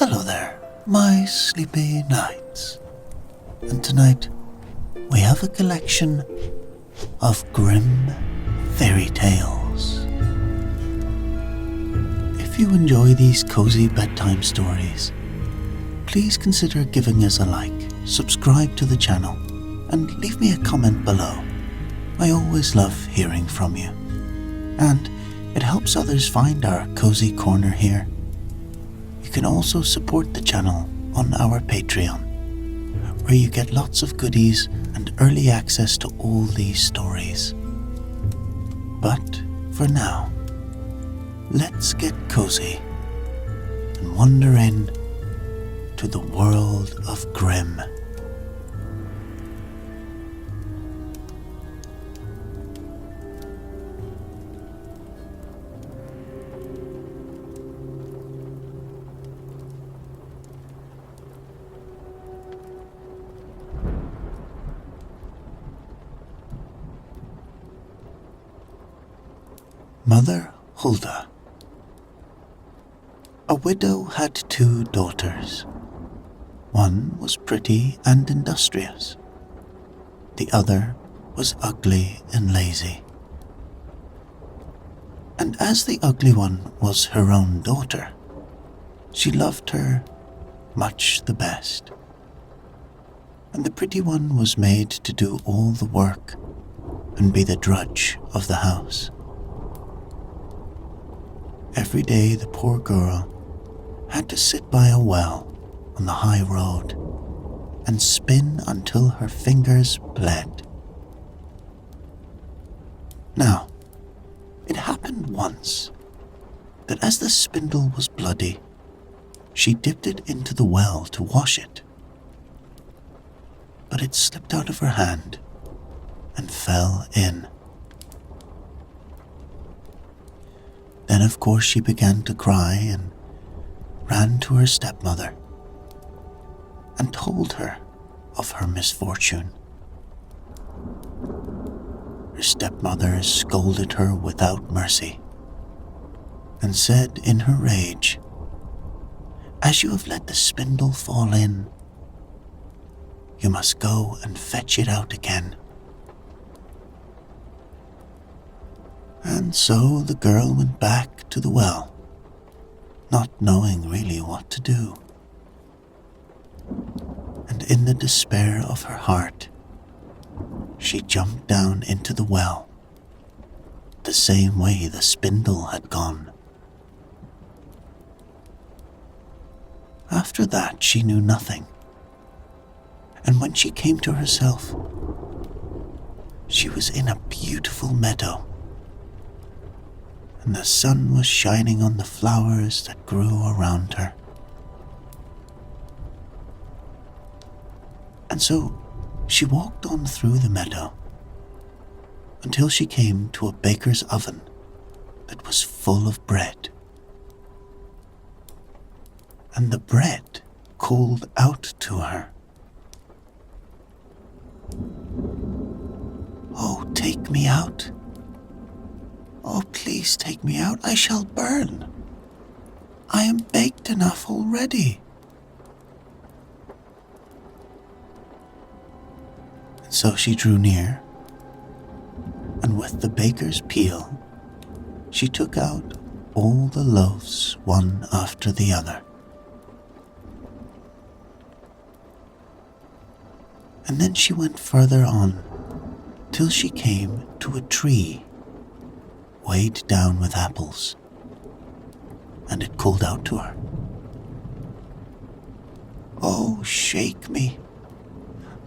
Hello there, my sleepy knights. And tonight, we have a collection of Grimm Fairy Tales. If you enjoy these cozy bedtime stories, please consider giving us a like, subscribe to the channel, and leave me a comment below. I always love hearing from you, and it helps others find our cozy corner here. You can also support the channel on our Patreon, where you get lots of goodies and early access to all these stories. But for now, let's get cozy and wander in to the world of Grimm. Mother Hulda. A widow had 2 daughters. One was pretty and industrious. The other was ugly and lazy. And as the ugly one was her own daughter, she loved her much the best. And the pretty one was made to do all the work and be the drudge of the house. Every day the poor girl had to sit by a well on the high road and spin until her fingers bled. Now, it happened once that as the spindle was bloody, she dipped it into the well to wash it. But it slipped out of her hand and fell in. Then of course she began to cry and ran to her stepmother and told her of her misfortune. Her stepmother scolded her without mercy and said in her rage, "As you have let the spindle fall in, you must go and fetch it out again." And so the girl went back to the well, not knowing really what to do. And in the despair of her heart, she jumped down into the well, the same way the spindle had gone. After that she knew nothing, and when she came to herself, she was in a beautiful meadow, and the sun was shining on the flowers that grew around her. And so she walked on through the meadow until she came to a baker's oven that was full of bread. And the bread called out to her, "Oh, take me out. Oh, please take me out. I shall burn. I am baked enough already." And so she drew near, and with the baker's peel, she took out all the loaves one after the other. And then she went further on till she came to a tree weighed down with apples, and it called out to her, "Oh, shake me.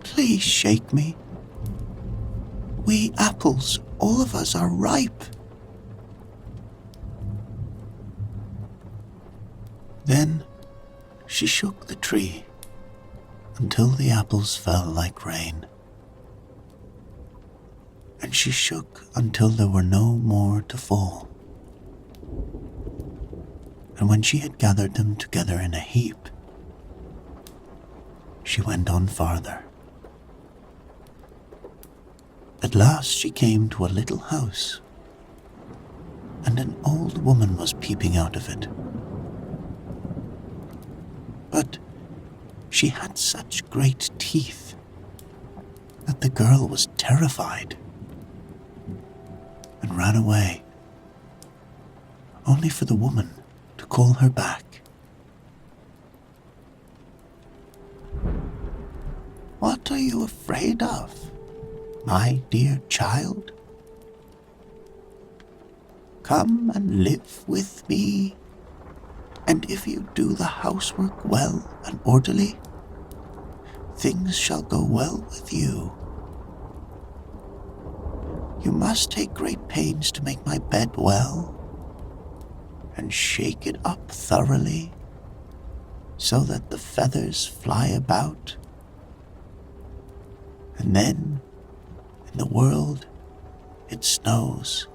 Please shake me. We apples, all of us, are ripe." Then she shook the tree until the apples fell like rain. And she shook until there were no more to fall. And when she had gathered them together in a heap, she went on farther. At last she came to a little house, and an old woman was peeping out of it. She had such great teeth that the girl was terrified and ran away, only for the woman to call her back. "What are you afraid of, my dear child? Come and live with me, and if you do the housework well and orderly, things shall go well with you. You must take great pains to make my bed well, and shake it up thoroughly, so that the feathers fly about. And then, in the world, it snows.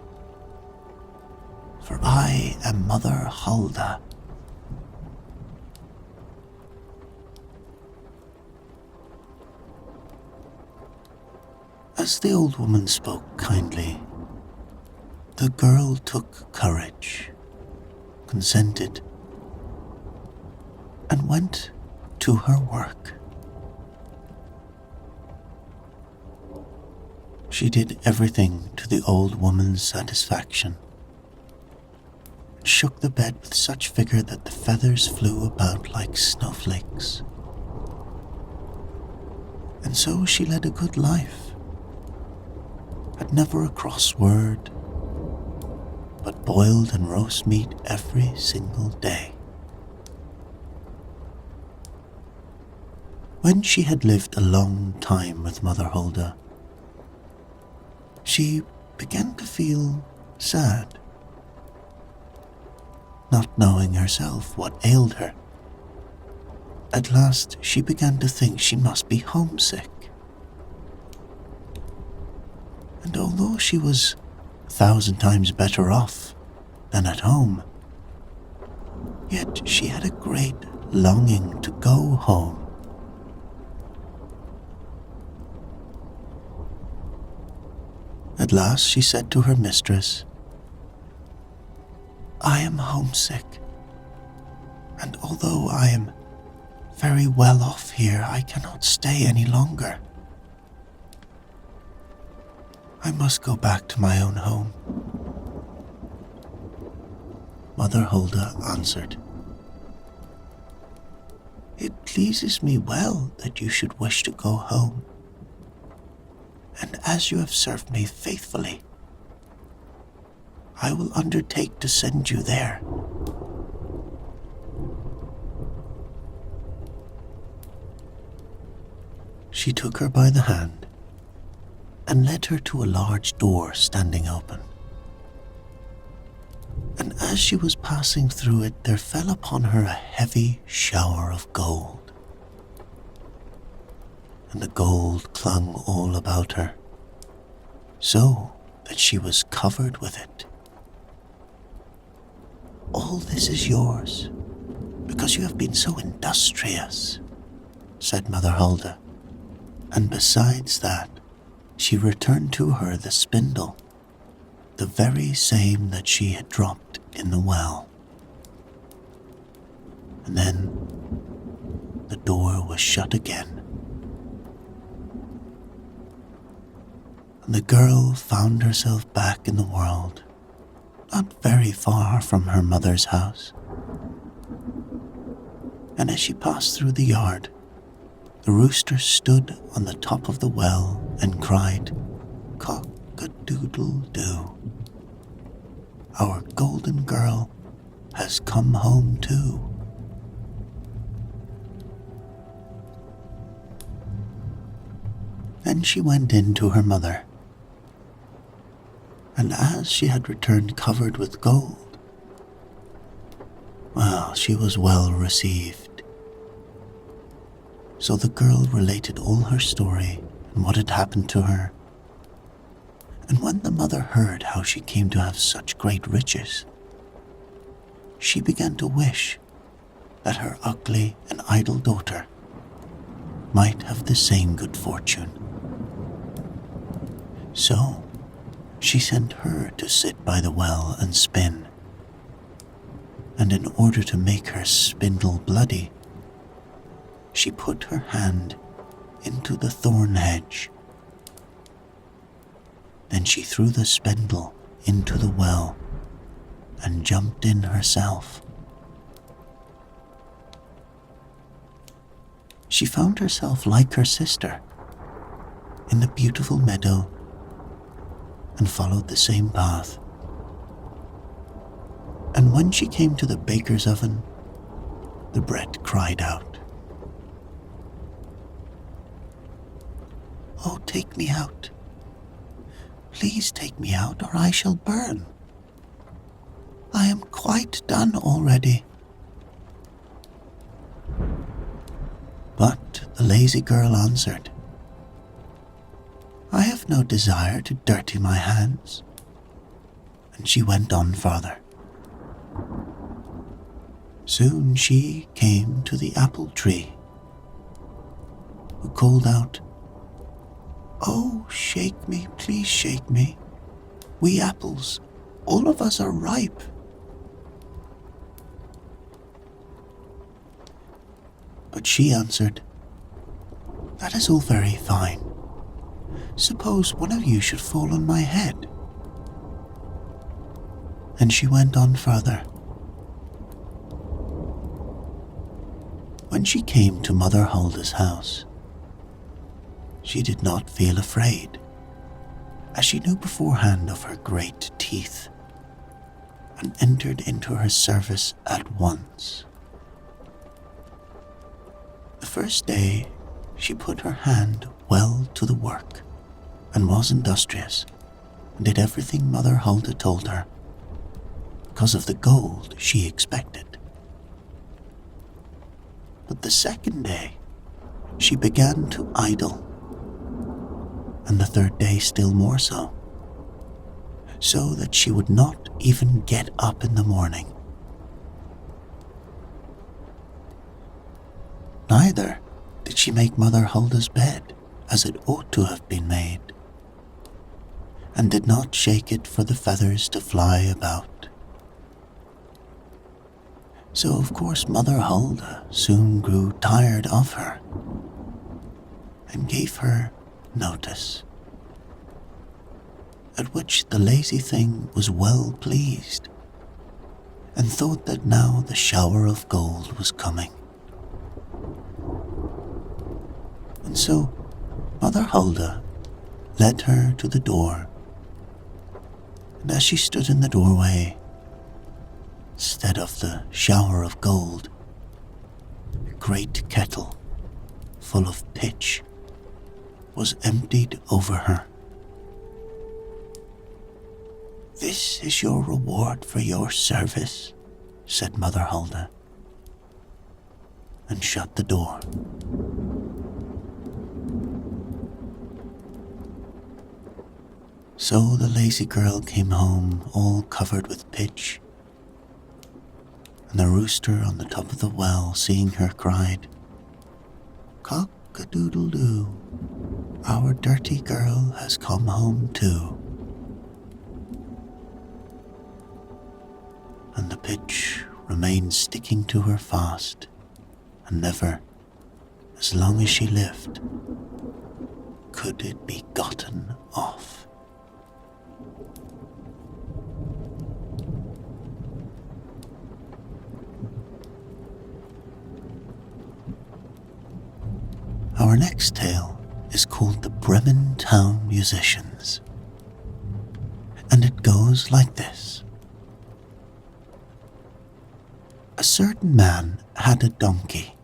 For I am Mother Hulda." As the old woman spoke kindly, the girl took courage, consented, and went to her work. She did everything to the old woman's satisfaction, and shook the bed with such vigor that the feathers flew about like snowflakes. And so she led a good life, had never a cross word, but boiled and roast meat every single day. When she had lived a long time with Mother Hulda, she began to feel sad, not knowing herself what ailed her. At last she began to think she must be homesick. And although she was 1,000 times better off than at home, yet she had a great longing to go home. At last she said to her mistress, "I am homesick, and although I am very well off here, I cannot stay any longer. I must go back to my own home." Mother Hulda answered, "It pleases me well that you should wish to go home, and as you have served me faithfully, I will undertake to send you there." She took her by the hand and led her to a large door standing open. And as she was passing through it, there fell upon her a heavy shower of gold. And the gold clung all about her, so that she was covered with it. "All this is yours, because you have been so industrious," said Mother Hulda. And besides that, she returned to her the spindle, the very same that she had dropped in the well. And then the door was shut again, and the girl found herself back in the world, not very far from her mother's house. And as she passed through the yard, the rooster stood on the top of the well and cried, "Cock-a-doodle-doo. Our golden girl has come home too." Then she went in to her mother, and as she had returned covered with gold, well, she was well received. So the girl related all her story and what had happened to her. And when the mother heard how she came to have such great riches, she began to wish that her ugly and idle daughter might have the same good fortune. So she sent her to sit by the well and spin, and in order to make her spindle bloody, she put her hand into the thorn hedge. Then she threw the spindle into the well and jumped in herself. She found herself like her sister in the beautiful meadow and followed the same path. And when she came to the baker's oven, the bread cried out, "Oh, take me out. Please take me out, or I shall burn. I am quite done already." But the lazy girl answered, "I have no desire to dirty my hands." And she went on farther. Soon she came to the apple tree, who called out, "Oh, shake me, please shake me. We apples, all of us are ripe." But she answered, "That is all very fine. Suppose one of you should fall on my head." And she went on further. When she came to Mother Hulda's house, she did not feel afraid, as she knew beforehand of her great teeth, and entered into her service at once. The first day, she put her hand well to the work, and was industrious, and did everything Mother Hulda told her, because of the gold she expected. But the second day, she began to idle, and the third day still more so that she would not even get up in the morning. Neither did she make Mother Hulda's bed as it ought to have been made, and did not shake it for the feathers to fly about. So of course Mother Hulda soon grew tired of her, and gave her notice, at which the lazy thing was well pleased, and thought that now the shower of gold was coming. And so Mother Hulda led her to the door, and as she stood in the doorway, instead of the shower of gold, a great kettle full of pitch was emptied over her. "This is your reward for your service," said Mother Hulda, and shut the door. So the lazy girl came home all covered with pitch, and the rooster on the top of the well, seeing her, cried, "Cock-a-doodle-doo, our dirty girl has come home too." And the pitch remained sticking to her fast, and never, as long as she lived, could it be gotten off. Our next tale is called The Bremen Town Musicians, and it goes like this. A certain man had a donkey,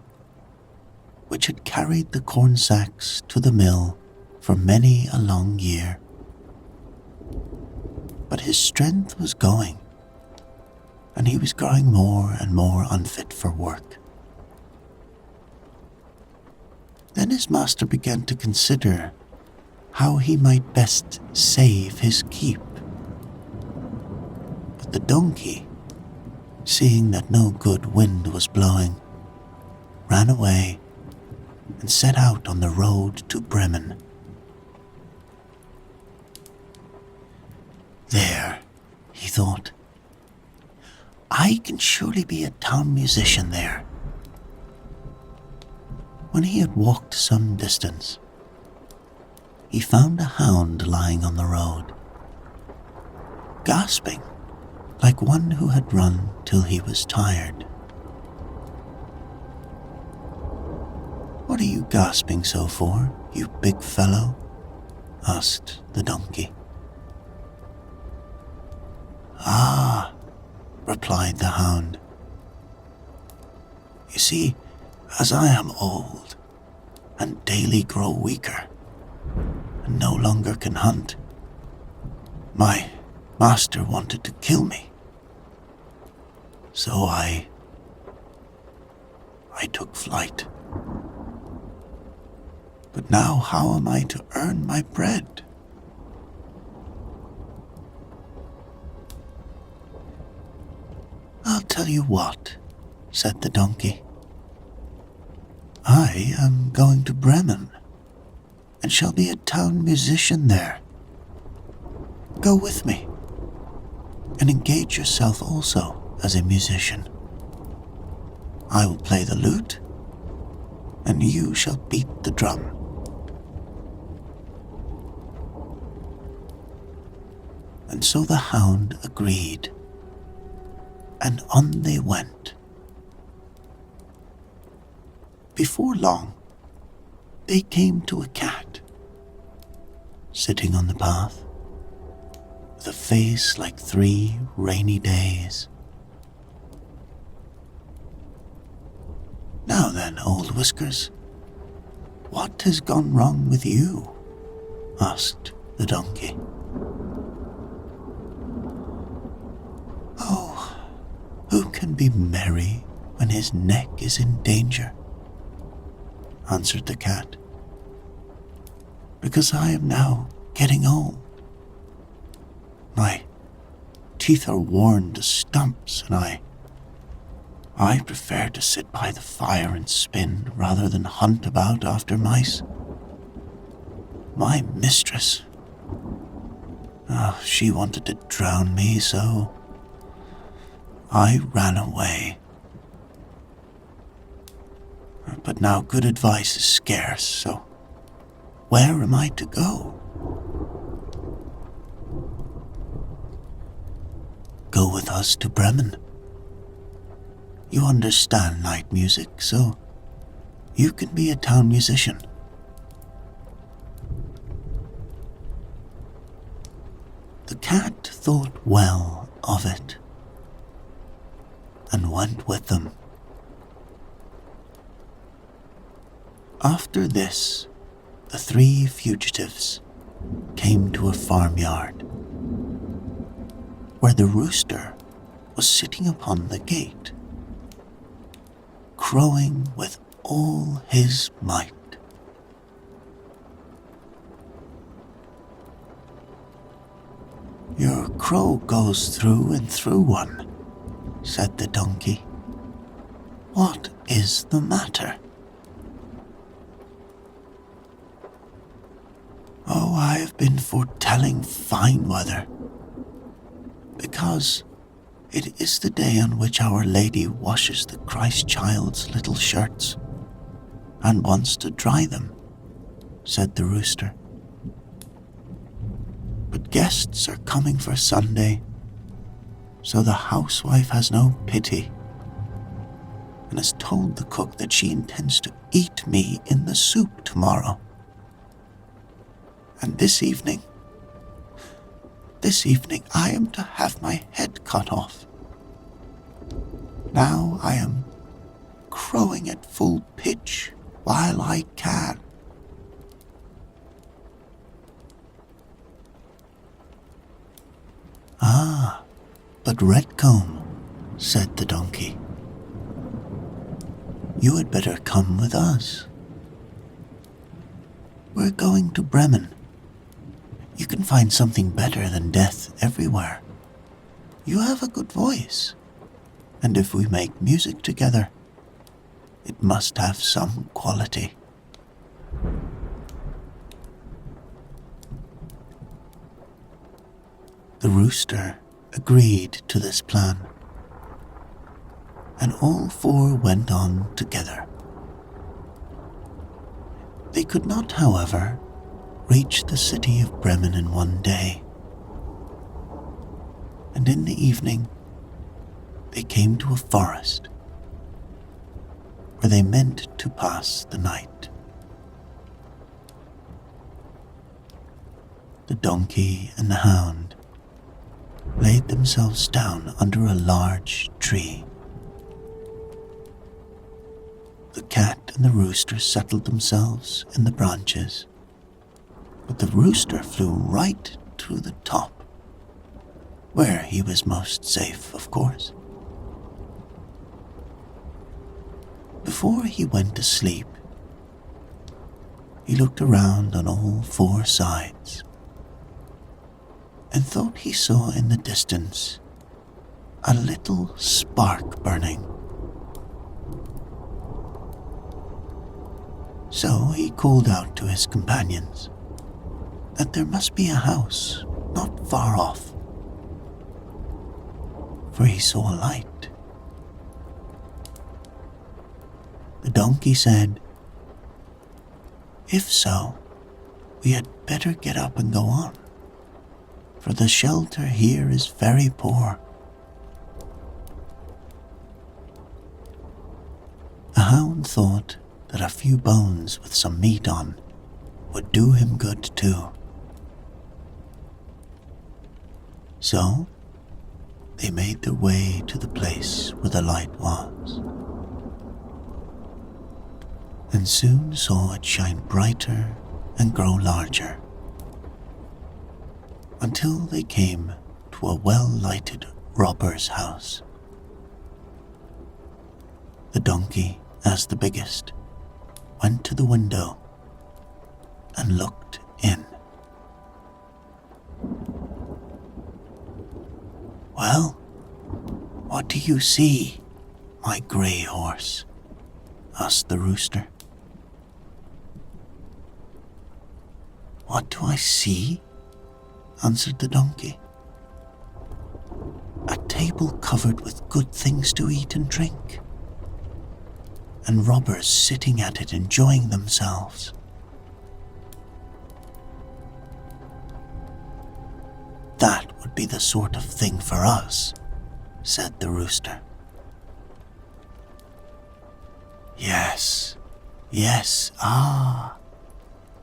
which had carried the corn sacks to the mill for many a long year. But his strength was going, and he was growing more and more unfit for work. Then his master began to consider how he might best save his keep. But the donkey, seeing that no good wind was blowing, ran away and set out on the road to Bremen. "There," he thought, "I can surely be a town musician there." When he had walked some distance, he found a hound lying on the road, gasping like one who had run till he was tired. "What are you gasping so for, you big fellow?" asked the donkey. "Ah," replied the hound. "You see, as I am old and daily grow weaker and no longer can hunt, my master wanted to kill me. So I took flight. But now how am I to earn my bread?" "I'll tell you what," said the donkey. "I am going to Bremen, and shall be a town musician there. Go with me, and engage yourself also as a musician. I will play the lute, and you shall beat the drum." And so the hound agreed, and on they went. Before long, they came to a cat, sitting on the path, with a face like 3 rainy days. "Now then, old Whiskers, what has gone wrong with you?" asked the donkey. "Oh, who can be merry when his neck is in danger?" answered the cat. "Because I am now getting old. My teeth are worn to stumps, and I prefer to sit by the fire and spin rather than hunt about after mice. My mistress, she wanted to drown me, so I ran away. But now good advice is scarce, so where am I to go?" "Go with us to Bremen. You understand night music, so you can be a town musician." The cat thought well of it and went with them. After this, the 3 fugitives came to a farmyard, where the rooster was sitting upon the gate, crowing with all his might. "Your crow goes through and through one," said the donkey. "What is the matter?" "Oh, I have been foretelling fine weather, because it is the day on which Our Lady washes the Christ child's little shirts and wants to dry them," said the rooster. "But guests are coming for Sunday, so the housewife has no pity and has told the cook that she intends to eat me in the soup tomorrow. And this evening I am to have my head cut off. Now I am crowing at full pitch while I can." "Ah, but Redcomb," said the donkey, "you had better come with us. We're going to Bremen. You can find something better than death everywhere. You have a good voice, and if we make music together, it must have some quality." The rooster agreed to this plan, and all 4 went on together. They could not, however, reach the city of Bremen in one day, and in the evening they came to a forest where they meant to pass the night. The donkey and the hound laid themselves down under a large tree. The cat and the rooster settled themselves in the branches, but the rooster flew right to the top, where he was most safe, of course. Before he went to sleep, he looked around on all four sides and thought he saw in the distance a little spark burning. So he called out to his companions that there must be a house not far off, for he saw a light. The donkey said, "If so, we had better get up and go on, for the shelter here is very poor." The hound thought that a few bones with some meat on would do him good too. So they made their way to the place where the light was, and soon saw it shine brighter and grow larger, until they came to a well-lighted robber's house. The donkey, as the biggest, went to the window and looked in. "Well, what do you see, my grey horse?" asked the rooster. "What do I see?" answered the donkey. "A table covered with good things to eat and drink, and robbers sitting at it enjoying themselves." "That would be the sort of thing for us," said the rooster. Yes,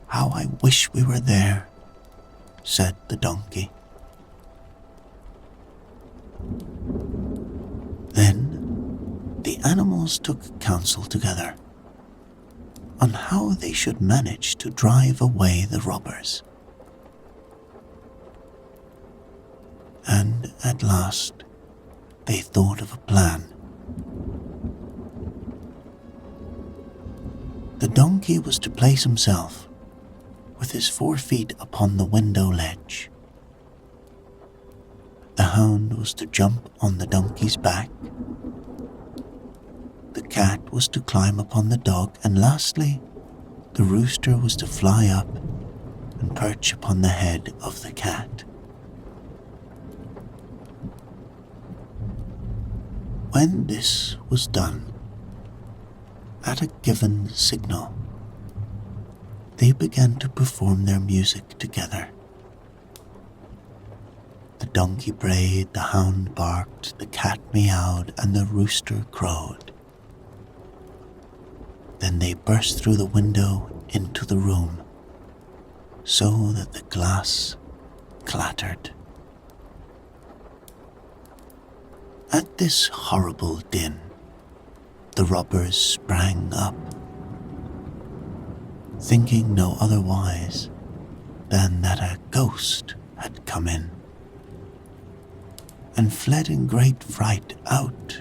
how I wish we were there," said the donkey. Then the animals took counsel together on how they should manage to drive away the robbers. And at last they thought of a plan. The donkey was to place himself with his 4 feet upon the window ledge. The hound was to jump on the donkey's back. The cat was to climb upon the dog, and lastly, the rooster was to fly up and perch upon the head of the cat. When this was done, at a given signal, they began to perform their music together. The donkey brayed, the hound barked, the cat meowed, and the rooster crowed. Then they burst through the window into the room, so that the glass clattered. At this horrible din, the robbers sprang up, thinking no otherwise than that a ghost had come in, and fled in great fright out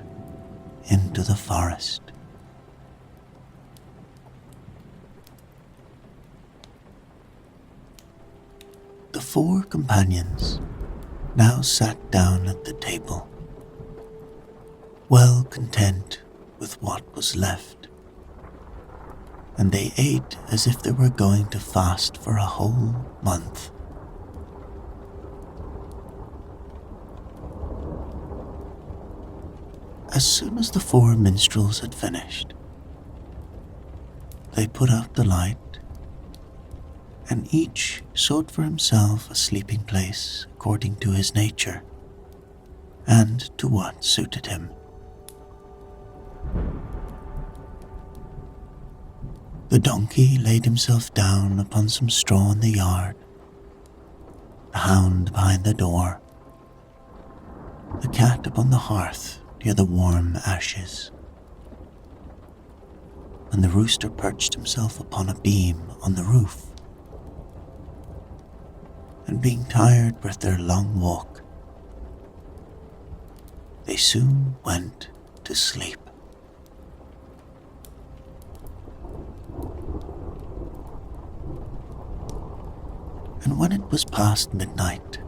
into the forest. The 4 companions now sat down at the table, well content with what was left, and they ate as if they were going to fast for a whole month. As soon as the 4 minstrels had finished, they put out the light and each sought for himself a sleeping place according to his nature and to what suited him. The donkey laid himself down upon some straw in the yard, the hound behind the door, the cat upon the hearth near the warm ashes, and the rooster perched himself upon a beam on the roof. And being tired with their long walk, they soon went to sleep. And when it was past midnight,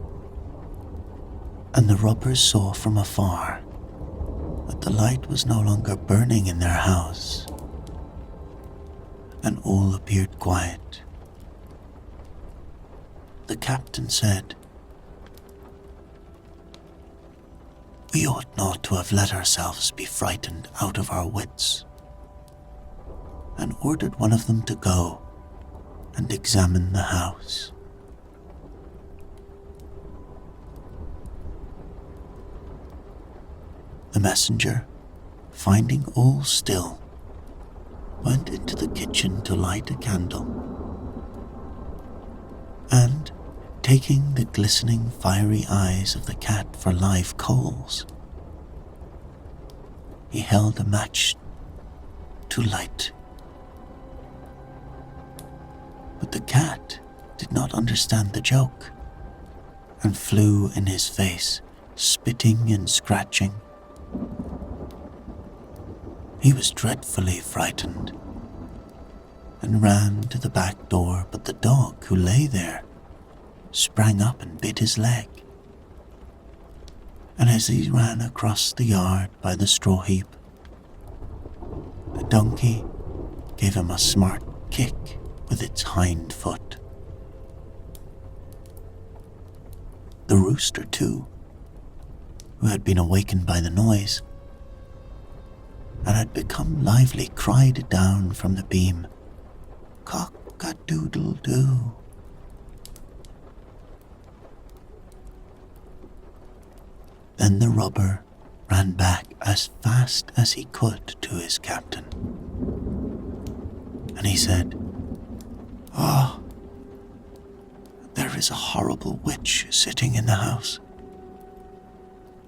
and the robbers saw from afar that the light was no longer burning in their house, and all appeared quiet, the captain said, "We ought not to have let ourselves be frightened out of our wits," and ordered one of them to go and examine the house. The messenger, finding all still, went into the kitchen to light a candle, and, taking the glistening fiery eyes of the cat for live coals, he held a match to light. But the cat did not understand the joke, and flew in his face, spitting and scratching. He was dreadfully frightened, and ran to the back door, but the dog, who lay there, sprang up and bit his leg. And as he ran across the yard by the straw heap, the donkey gave him a smart kick with its hind foot. The rooster, too, who had been awakened by the noise, and had become lively, cried down from the beam, "Cock-a-doodle-doo." Then the robber ran back as fast as he could to his captain, and he said, "Ah, there is a horrible witch sitting in the house,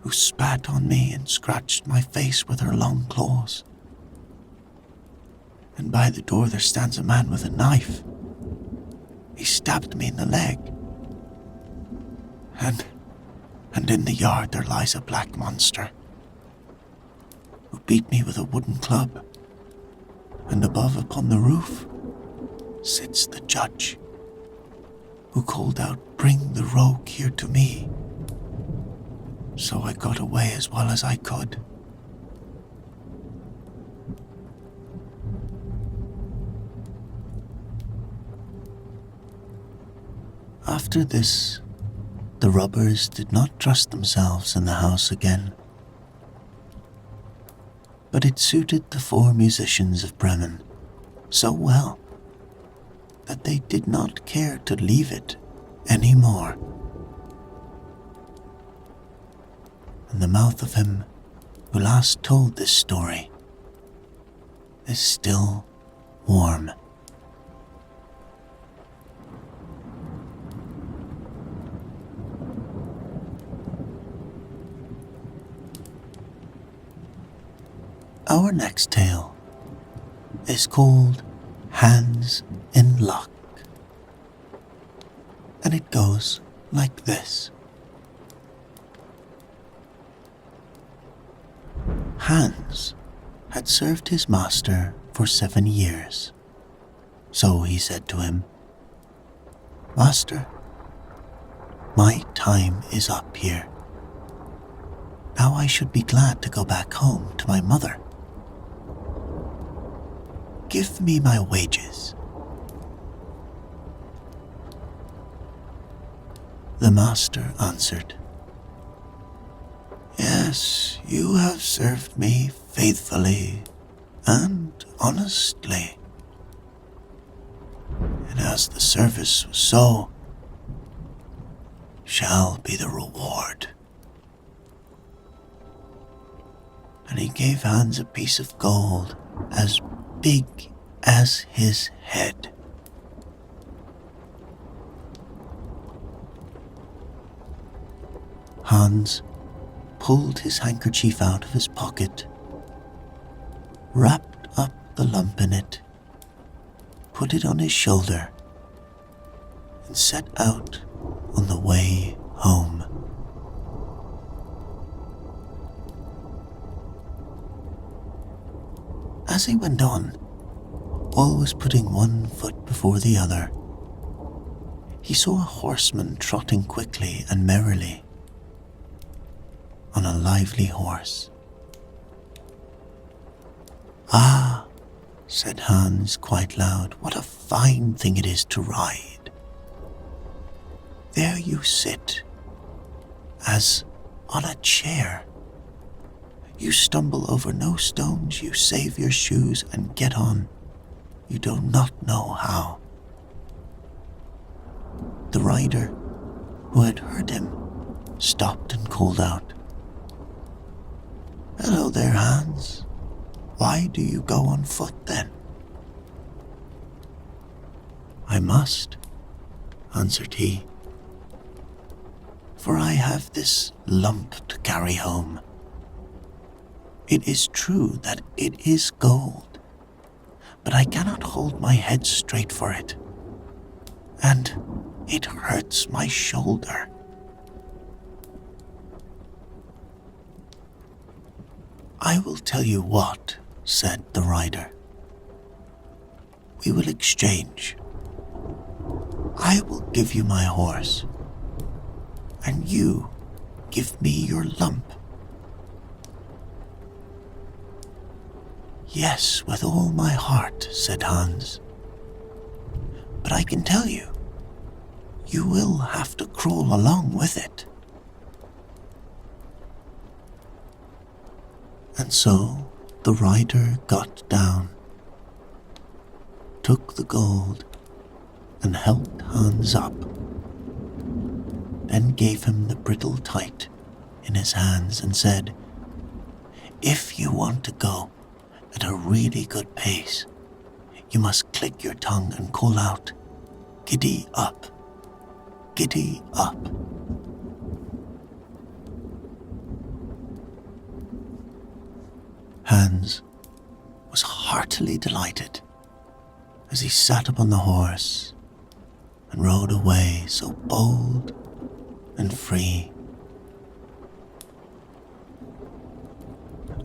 who spat on me and scratched my face with her long claws. And by the door there stands a man with a knife. He stabbed me in the leg. And in the yard there lies a black monster, who beat me with a wooden club. And above upon the roof sits the judge, who called out, 'Bring the rogue here to me.' So I got away as well as I could." After this, the robbers did not trust themselves in the house again. But it suited the 4 musicians of Bremen so well that they did not care to leave it any more. And the mouth of him who last told this story is still warm. Our next tale is called Hands in Luck, and it goes like this. Hans had served his master for 7 years, so he said to him, "Master, my time is up here. Now I should be glad to go back home to my mother. Give me my wages." The master answered, "Yes, you have served me faithfully and honestly, and as the service was so shall be the reward. And he gave Hans a piece of gold as big as his head. Hans pulled his handkerchief out of his pocket, wrapped up the lump in it, put it on his shoulder, and set out on the way home. As he went on, always putting one foot before the other, he saw a horseman trotting quickly and merrily on a lively horse. "Ah," said Hans quite loud, "what a fine thing it is to ride. There you sit, as on a chair. You stumble over no stones, you save your shoes and get on. You do not know how." The rider, who had heard him, stopped and called out, "Hello there, Hans. Why do you go on foot then?" "I must," answered he, "for I have this lump to carry home. It is true that it is gold, but I cannot hold my head straight for it, and it hurts my shoulder." "I will tell you what," said the rider. "We will exchange. I will give you my horse, and you give me your lump." "Yes, with all my heart," said Hans. "But I can tell you, you will have to crawl along with it." And so the rider got down, took the gold, and helped Hans up, then gave him the bridle tight in his hands and said, "If you want to go at a really good pace, you must click your tongue and call out, 'Giddy up, giddy up.'" Hans was heartily delighted as he sat upon the horse and rode away so bold and free.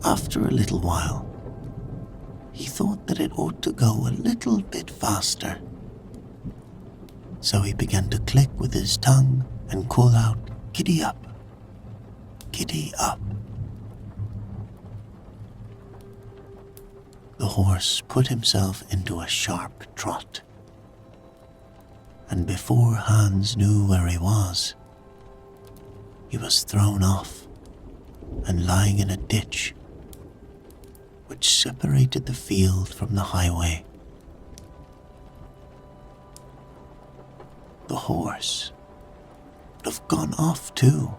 After a little while, he thought that it ought to go a little bit faster. So he began to click with his tongue and call out, "Giddy up, giddy up." The horse put himself into a sharp trot, and before Hans knew where he was thrown off and lying in a ditch which separated the field from the highway. The horse would have gone off too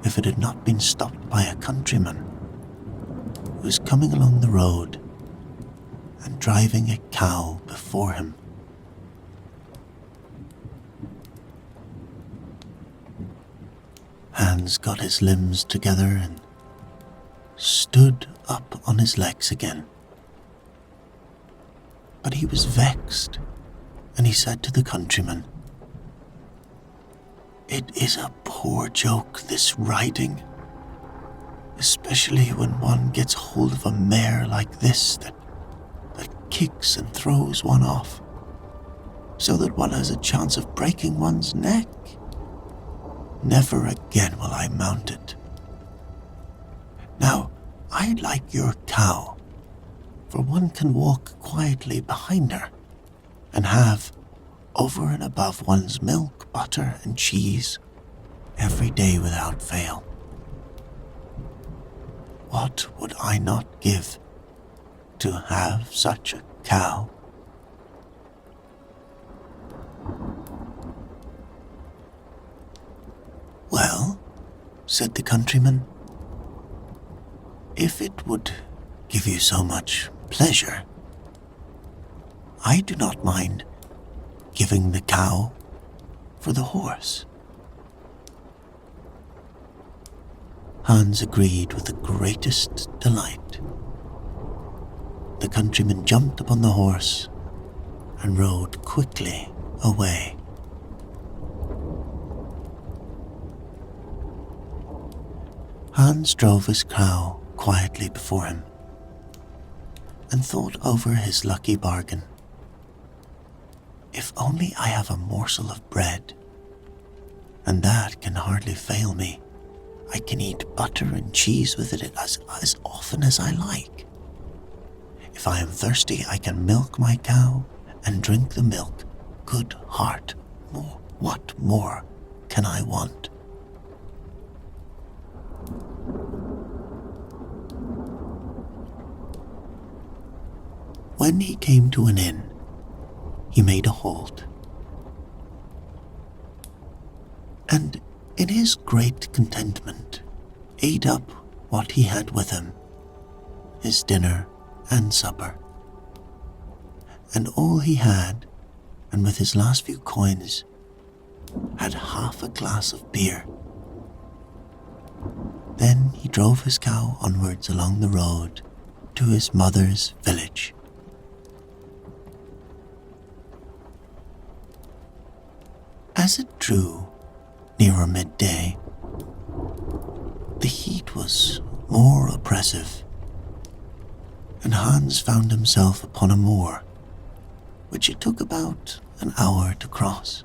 if it had not been stopped by a countryman who was coming along the road and driving a cow before him. Hans got his limbs together and stood up on his legs again. But he was vexed, and he said to the countryman, "It is a poor joke, this riding, especially when one gets hold of a mare like this that kicks and throws one off, so that one has a chance of breaking one's neck. Never again will I mount it. Now, I like your cow, for one can walk quietly behind her and have, over and above one's milk, butter, and cheese, every day without fail. What would I not give to have such a cow?" said the countryman. "If it would give you so much pleasure, I do not mind giving the cow for the horse." Hans agreed with the greatest delight. The countryman jumped upon the horse and rode quickly away. Hans drove his cow quietly before him and thought over his lucky bargain. If only I have a morsel of bread, and that can hardly fail me, I can eat butter and cheese with it as often as I like. If I am thirsty, I can milk my cow and drink the milk. Good heart, what more can I want? When he came to an inn, he made a halt, and in his great contentment ate up what he had with him, his dinner and supper. And all he had, and with his last few coins, had half a glass of beer. Then he drove his cow onwards along the road to his mother's village. As it drew nearer midday, the heat was more oppressive, and Hans found himself upon a moor, which it took about an hour to cross.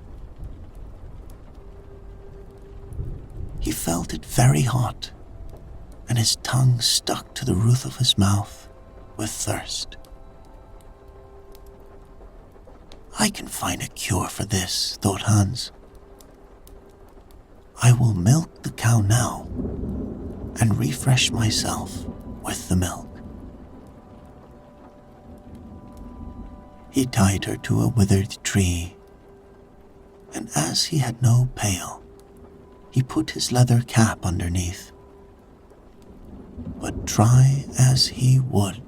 He felt it very hot, and his tongue stuck to the roof of his mouth with thirst. I can find a cure for this, thought Hans. I will milk the cow now and refresh myself with the milk. He tied her to a withered tree, and as he had no pail, he put his leather cap underneath. But try as he would,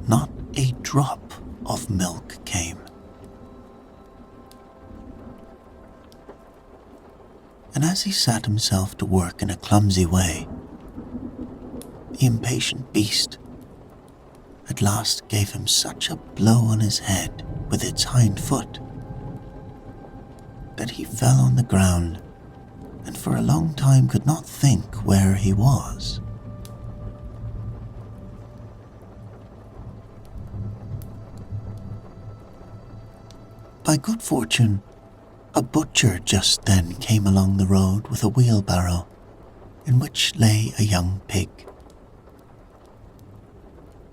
not a drop of milk came. And as he sat himself to work in a clumsy way, the impatient beast at last gave him such a blow on his head with its hind foot that he fell on the ground and for a long time could not think where he was. By good fortune, a butcher just then came along the road with a wheelbarrow in which lay a young pig.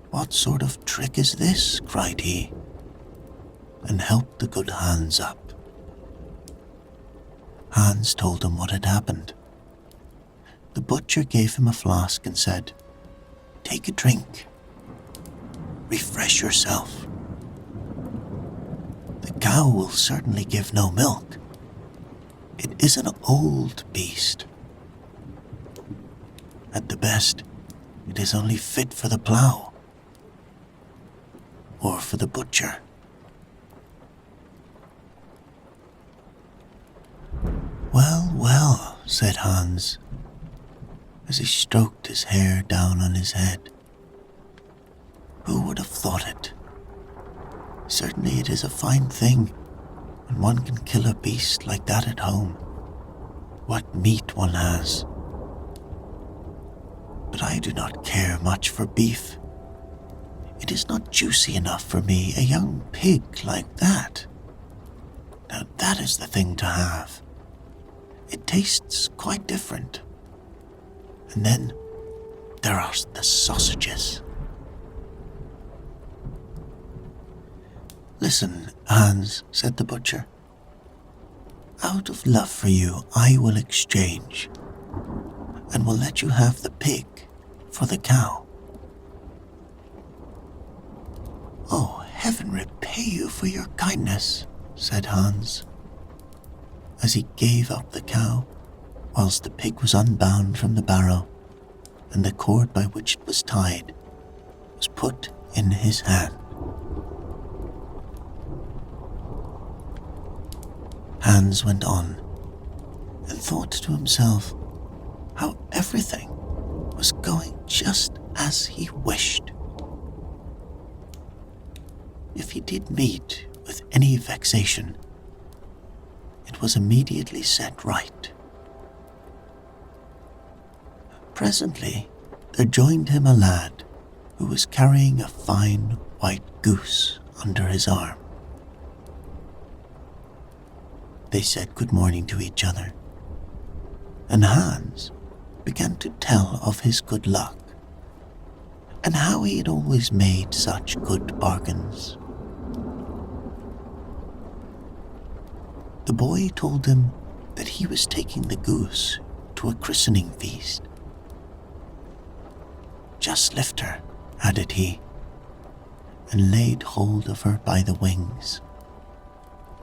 "What sort of trick is this?" cried he, and helped the good Hans up. Hans told him what had happened. The butcher gave him a flask and said, "Take a drink. Refresh yourself. The cow will certainly give no milk. It is an old beast. At the best, it is only fit for the plough or for the butcher." "Well, well," said Hans, as he stroked his hair down on his head. "Who would have thought it? Certainly it is a fine thing when one can kill a beast like that at home. What meat one has! But I do not care much for beef. It is not juicy enough for me, a young pig like that. Now that is the thing to have. It tastes quite different. And then there are the sausages." "Listen, Hans," said the butcher. "Out of love for you, I will exchange, and will let you have the pig for the cow." "Oh, heaven repay you for your kindness," said Hans, as he gave up the cow whilst the pig was unbound from the barrow and the cord by which it was tied was put in his hand. Hans went on and thought to himself how everything was going just as he wished. If he did meet with any vexation, it was immediately set right. Presently, there joined him a lad who was carrying a fine white goose under his arm. They said good morning to each other, and Hans began to tell of his good luck and how he had always made such good bargains. The boy told him that he was taking the goose to a christening feast. "Just lift her," added he, and laid hold of her by the wings.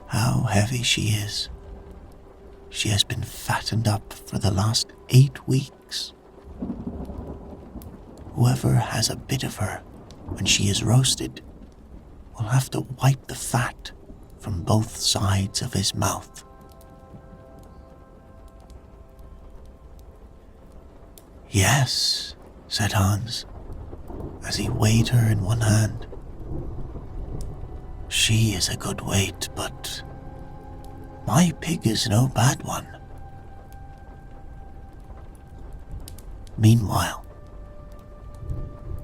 "How heavy she is! She has been fattened up for the last 8 weeks. Whoever has a bit of her when she is roasted will have to wipe the fat from both sides of his mouth." "Yes," said Hans, as he weighed her in one hand. "She is a good weight, but my pig is no bad one." Meanwhile,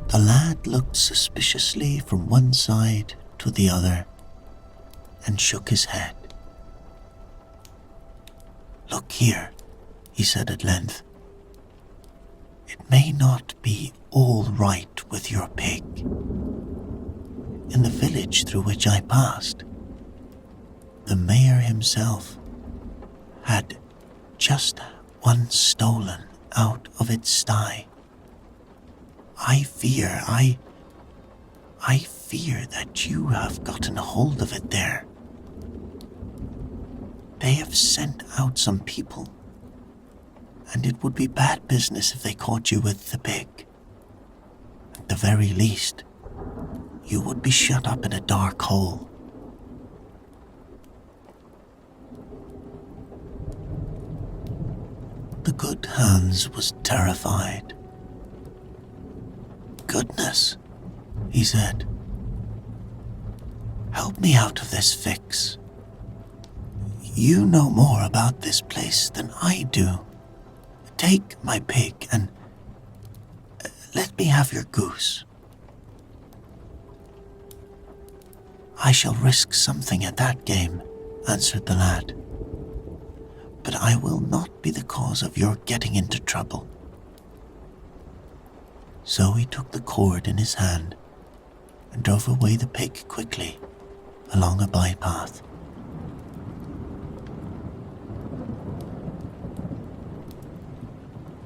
the lad looked suspiciously from one side to the other and shook his head. "Look here," he said at length. "It may not be all right with your pig. In the village through which I passed, the mayor himself had just one stolen out of its sty. I fear that you have gotten hold of it there. They have sent out some people, and it would be bad business if they caught you with the pig. At the very least, you would be shut up in a dark hole." The good Hans was terrified. "Goodness," he said, "help me out of this fix. You know more about this place than I do. Take my pig and let me have your goose." "I shall risk something at that game," answered the lad, "but I will not be the cause of your getting into trouble." So he took the cord in his hand and drove away the pig quickly along a bypath.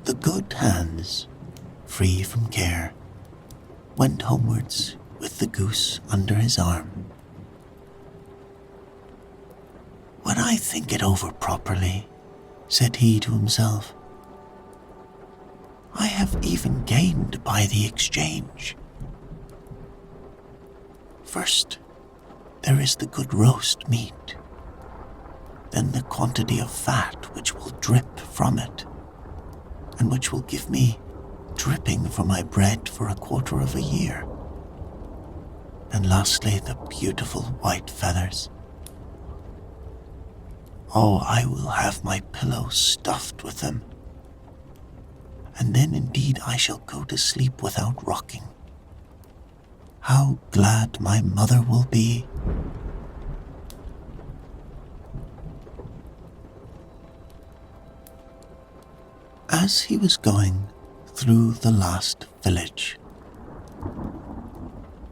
The good Hans, free from care, went homewards with the goose under his arm. "When I think it over properly," said he to himself, "I have even gained by the exchange. First, there is the good roast meat, then the quantity of fat which will drip from it, and which will give me dripping for my bread for a quarter of a year, and lastly the beautiful white feathers. Oh, I will have my pillow stuffed with them, and then indeed I shall go to sleep without rocking. How glad my mother will be." As he was going through the last village,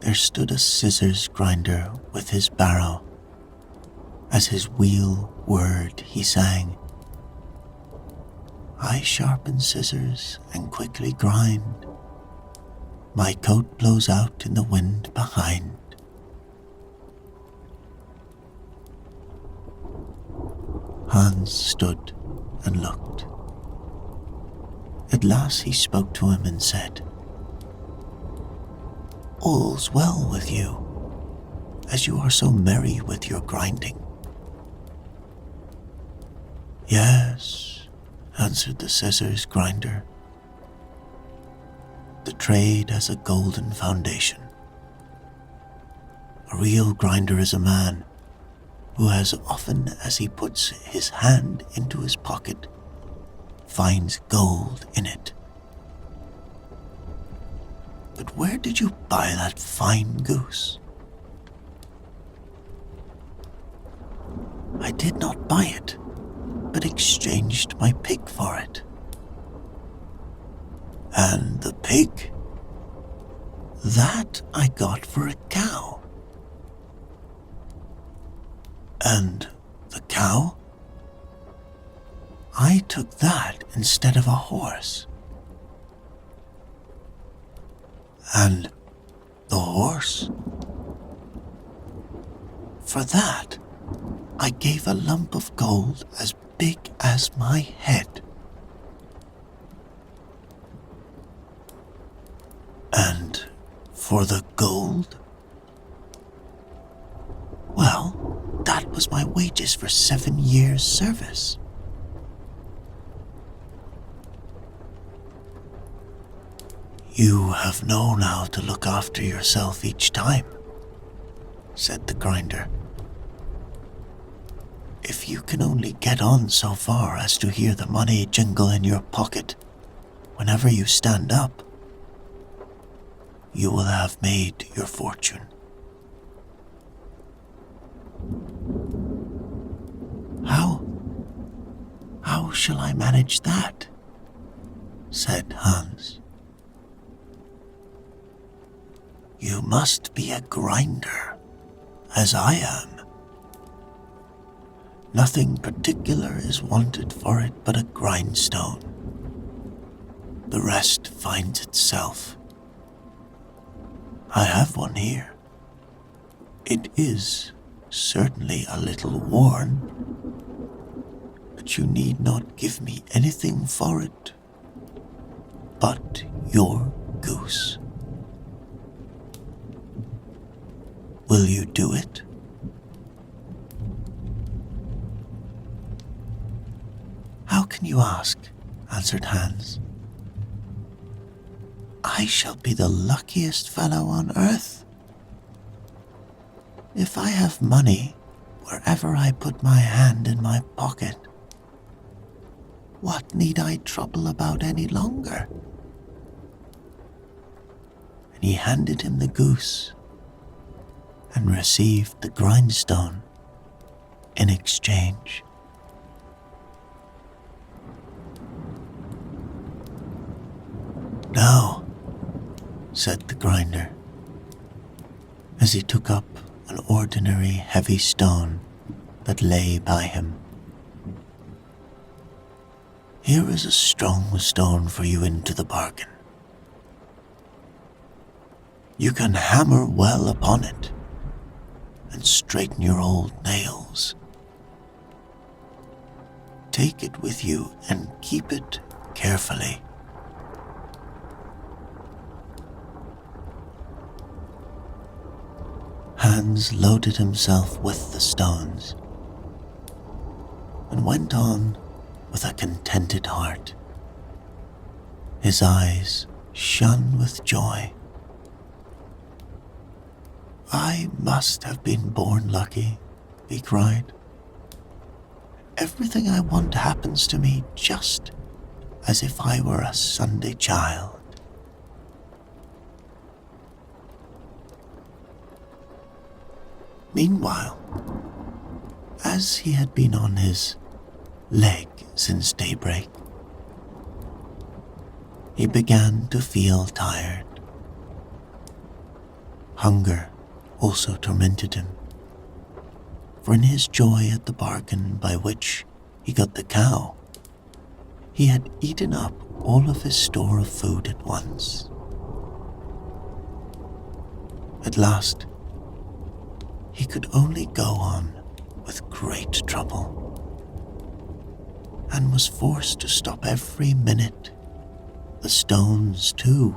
there stood a scissors grinder with his barrow. As his wheel whirred, he sang, "I sharpen scissors and quickly grind. My coat blows out in the wind behind." Hans stood and looked. At last he spoke to him and said, "All's well with you, as you are so merry with your grinding." "Yes," answered the scissors grinder. "The trade has a golden foundation. A real grinder is a man who, as often as he puts his hand into his pocket, finds gold in it. But where did you buy that fine goose?" "I did not buy it, but exchanged my pig for it." "And the pig?" "That I got for a cow." "And the cow?" "I took that instead of a horse." "And the horse?" "For that I gave a lump of gold as big as my head." "And for the gold?" "Well, that was my wages for 7 years' service." "You have known how to look after yourself each time," said the grinder. "If you can only get on so far as to hear the money jingle in your pocket whenever you stand up, you will have made your fortune." How shall I manage that?" said Hans. "You must be a grinder, as I am. Nothing particular is wanted for it but a grindstone. The rest finds itself. I have one here. It is certainly a little worn, but you need not give me anything for it but your goose. Will you do it?" "How can you ask?" answered Hans. "I shall be the luckiest fellow on earth. If I have money wherever I put my hand in my pocket, what need I trouble about any longer?" And he handed him the goose and received the grindstone in exchange. "Now," said the grinder, as he took up an ordinary heavy stone that lay by him, "here is a strong stone for you into the bargain. You can hammer well upon it and straighten your old nails. Take it with you and keep it carefully. Hans loaded himself with the stones and went on with a contented heart. His eyes shone with joy. "I must have been born lucky," he cried. "Everything I want happens to me just as if I were a Sunday child." Meanwhile, as he had been on his leg since daybreak, he began to feel tired. Hunger also tormented him, for in his joy at the bargain by which he got the cow, he had eaten up all of his store of food at once. At last, he could only go on with great trouble, and was forced to stop every minute The stones, too,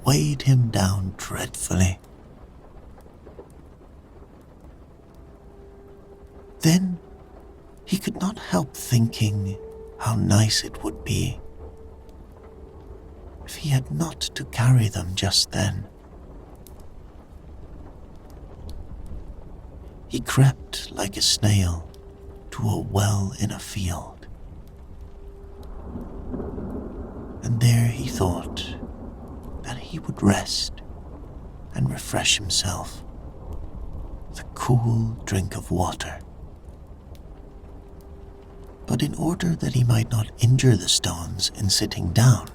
weighed him down dreadfully. Then he could not help thinking how nice it would be if he had not to carry them just then. He crept like a snail to a well in a field, and there he thought that he would rest and refresh himself with a cool drink of water. But in order that he might not injure the stones in sitting down,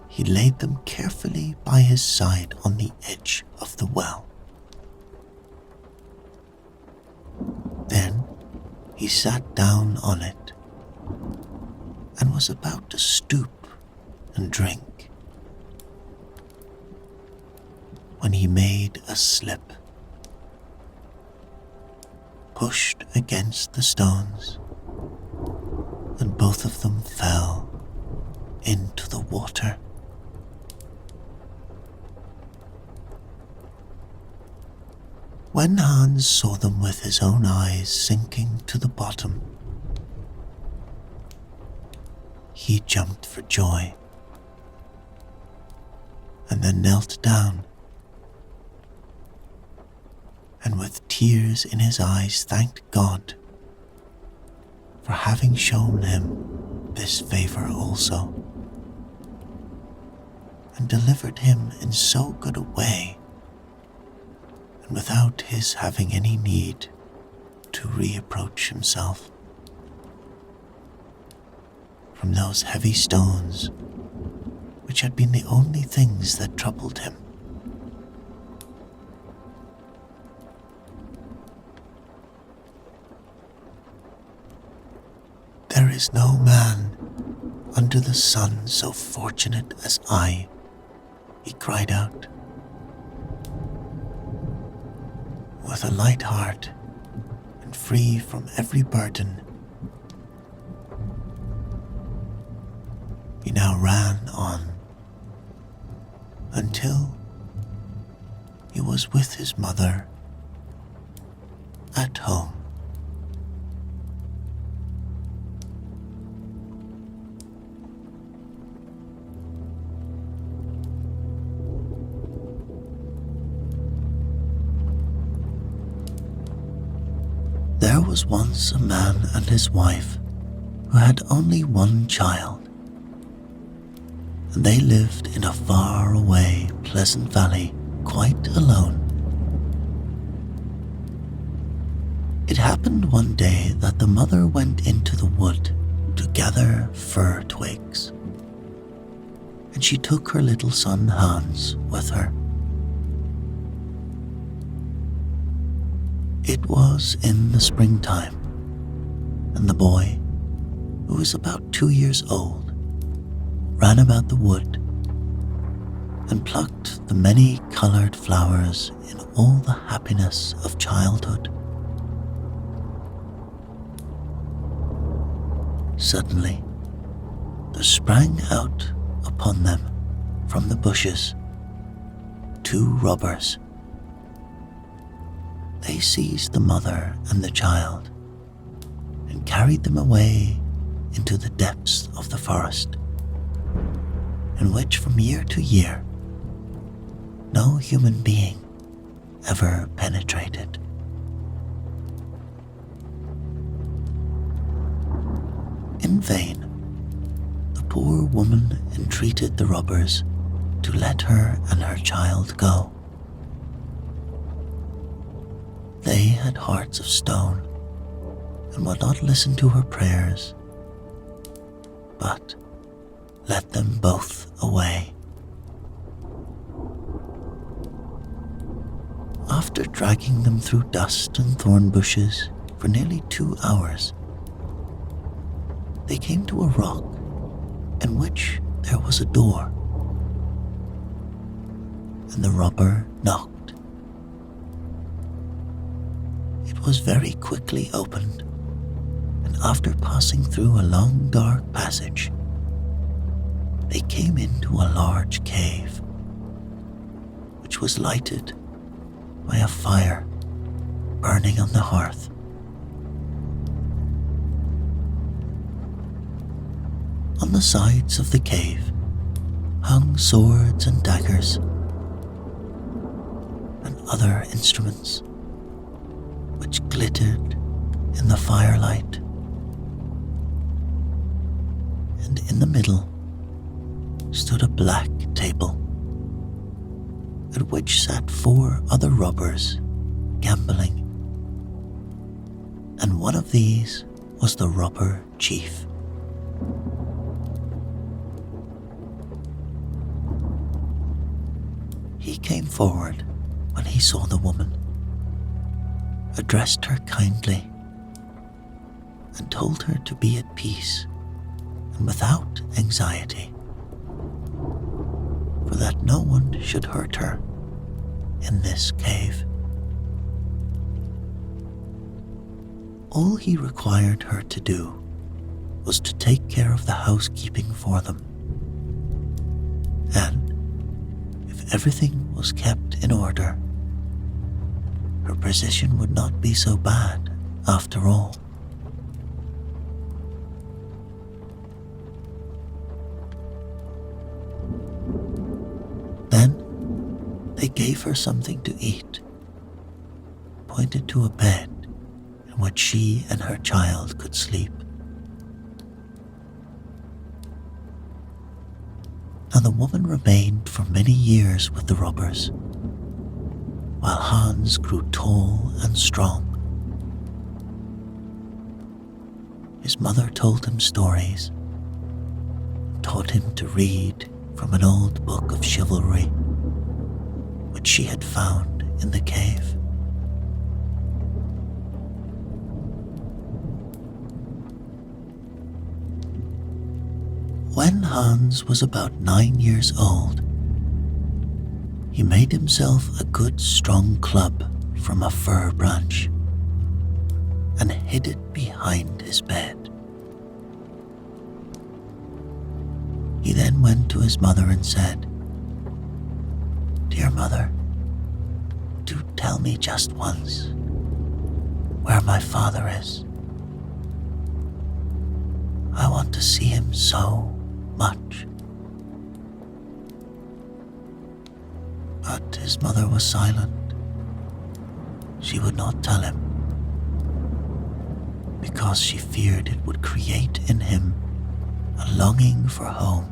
he laid them carefully by his side on the edge of the well. Then he sat down on it and was about to stoop and drink when he made a slip, pushed against the stones, and both of them fell into the water. When Hans saw them with his own eyes sinking to the bottom, he jumped for joy, and then knelt down, and with tears in his eyes thanked God for having shown him this favor also, and delivered him in so good a way, and without his having any need to reapproach himself from those heavy stones which had been the only things that troubled him. There is no man under the sun so fortunate as I, he cried out. With a light heart and free from every burden, he now ran on until he was with his mother at home. There was once a man and his wife who had only one child, and they lived in a far-away, pleasant valley quite alone. It happened one day that the mother went into the wood to gather fir twigs, and she took her little son Hans with her. It was in the springtime, and the boy, who was about 2 years old, ran about the wood and plucked the many-colored flowers in all the happiness of childhood. Suddenly, there sprang out upon them from the bushes 2 robbers. They seized the mother and the child and carried them away into the depths of the forest, in which from year to year no human being ever penetrated. In vain, the poor woman entreated the robbers to let her and her child go. They had hearts of stone and would not listen to her prayers, but led them both away. After dragging them through dust and thorn bushes for nearly 2 hours, they came to a rock in which there was a door, and the robber knocked. It was very quickly opened, and after passing through a long dark passage, they came into a large cave, which was lighted by a fire burning on the hearth. On the sides of the cave hung swords and daggers and other instruments which glittered in the firelight. And in the middle stood a black table, at which sat 4 other robbers gambling, and one of these was the robber chief. He came forward when he saw the woman, addressed her kindly, and told her to be at peace and without anxiety, for that no one should hurt her in this cave. All he required her to do was to take care of the housekeeping for them, and if everything was kept in order, her position would not be so bad after all. Then they gave her something to eat, pointed to a bed in which she and her child could sleep. And the woman remained for many years with the robbers, while Hans grew tall and strong. His mother told him stories, taught him to read from an old book of chivalry, which she had found in the cave. When Hans was about 9 years old, he made himself a good strong club from a fir branch and hid it behind his bed. He then went to his mother and said, "Dear mother, do tell me just once where my father is. I want to see him so much." But his mother was silent. She would not tell him, because she feared it would create in him a longing for home,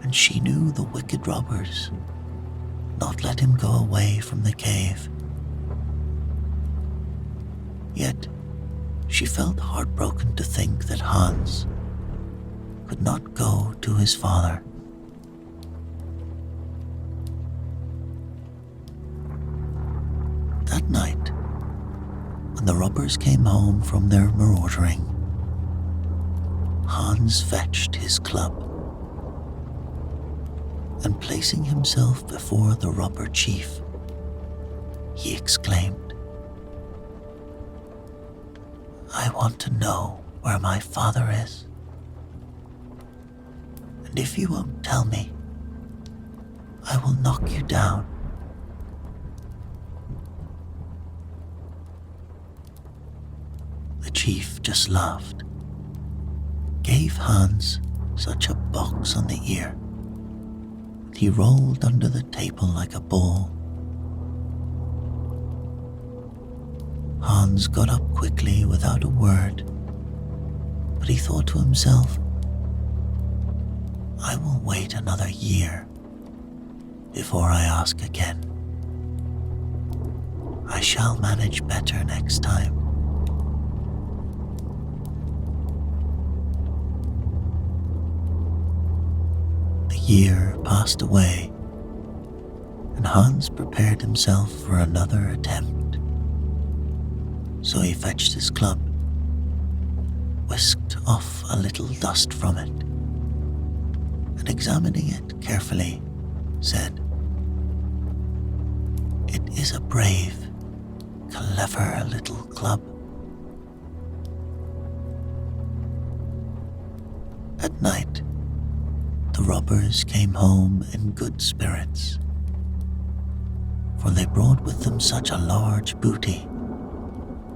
and she knew the wicked robbers not let him go away from the cave. Yet she felt heartbroken to think that Hans could not go to his father. That night, when the robbers came home from their maraudering, Hans fetched his club, and placing himself before the robber chief, he exclaimed, "I want to know where my father is. And if you won't tell me, I will knock you down." The chief just laughed, gave Hans such a box on the ear, that he rolled under the table like a ball. Hans got up quickly without a word, but he thought to himself, "I will wait another year before I ask again. I shall manage better next time." The year passed away, and Hans prepared himself for another attempt. So he fetched his club, whisked off a little dust from it, and examining it carefully, said, "It is a brave, clever little club." At night, robbers came home in good spirits, for they brought with them such a large booty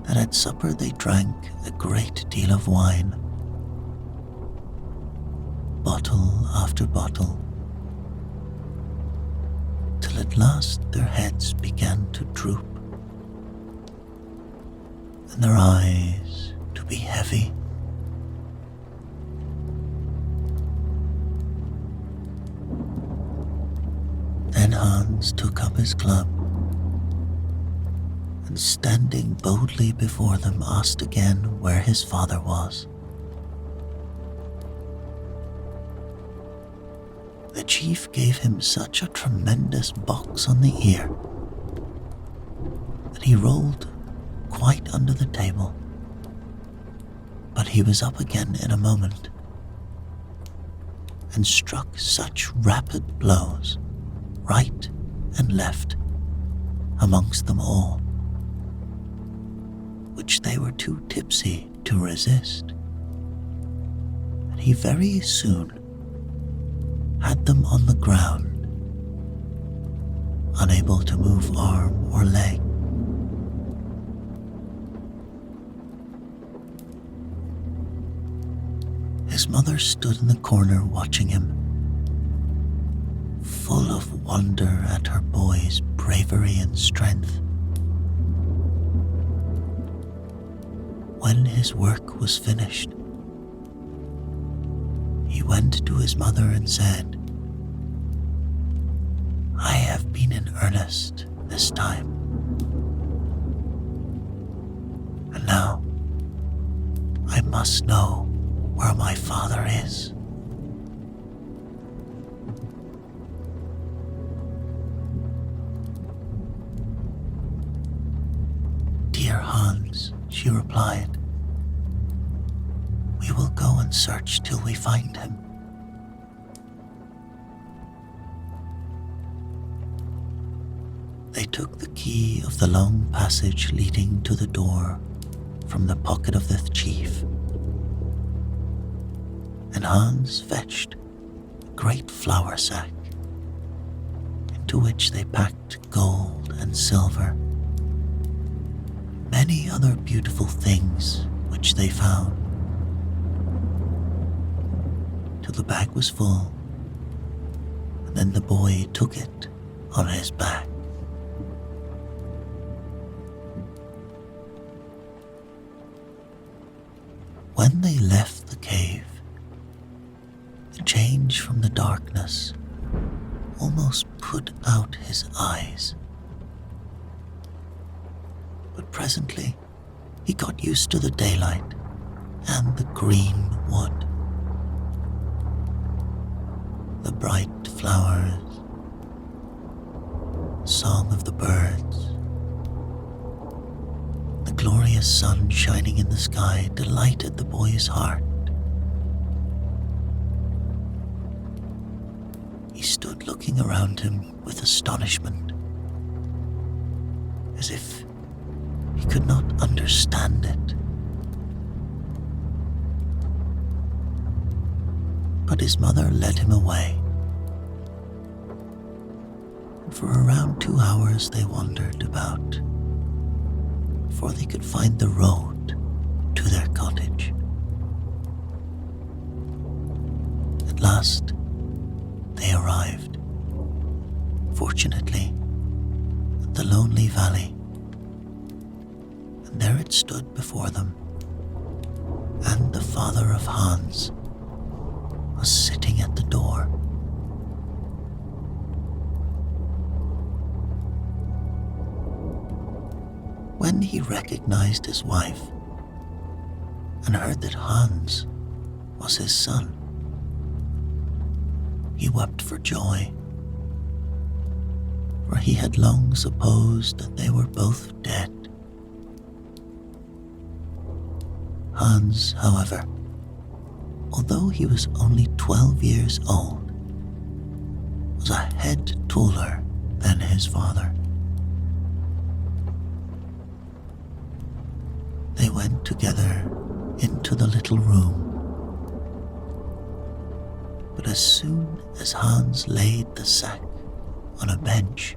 that at supper they drank a great deal of wine, bottle after bottle, till at last their heads began to droop, and their eyes to be heavy. Then Hans took up his club, and standing boldly before them asked again where his father was. The chief gave him such a tremendous box on the ear that he rolled quite under the table, but he was up again in a moment and struck such rapid blows right and left amongst them all, which they were too tipsy to resist, and he very soon had them on the ground, unable to move arm or leg. His mother stood in the corner watching him, full of wonder at her boy's bravery and strength. When his work was finished, he went to his mother and said, "I have been in earnest this time, and now I must know where my father is." "Dear Hans," she replied, "we will go and search till we find him." They took the key of the long passage leading to the door from the pocket of the chief, and Hans fetched a great flour sack, into which they packed gold and silver, many other beautiful things which they found, till the bag was full, and then the boy took it on his back. When they left the cave, the change from the darkness almost put out his eyes. But presently he got used to the daylight and the green wood, the bright flowers, song of the birds. The glorious sun shining in the sky delighted the boy's heart. He stood looking around him with astonishment, as if he could not understand it. But his mother led him away, and for around 2 hours they wandered about before they could find the road to their cottage. At last they arrived, fortunately, at the lonely valley, and there it stood before them, and the father of Hans was sitting at the door. When he recognized his wife and heard that Hans was his son, he wept for joy, for he had long supposed that they were both dead. Hans, however, although he was only 12 years old, was a head taller than his father. They went together into the little room But as soon as Hans laid the sack on a bench,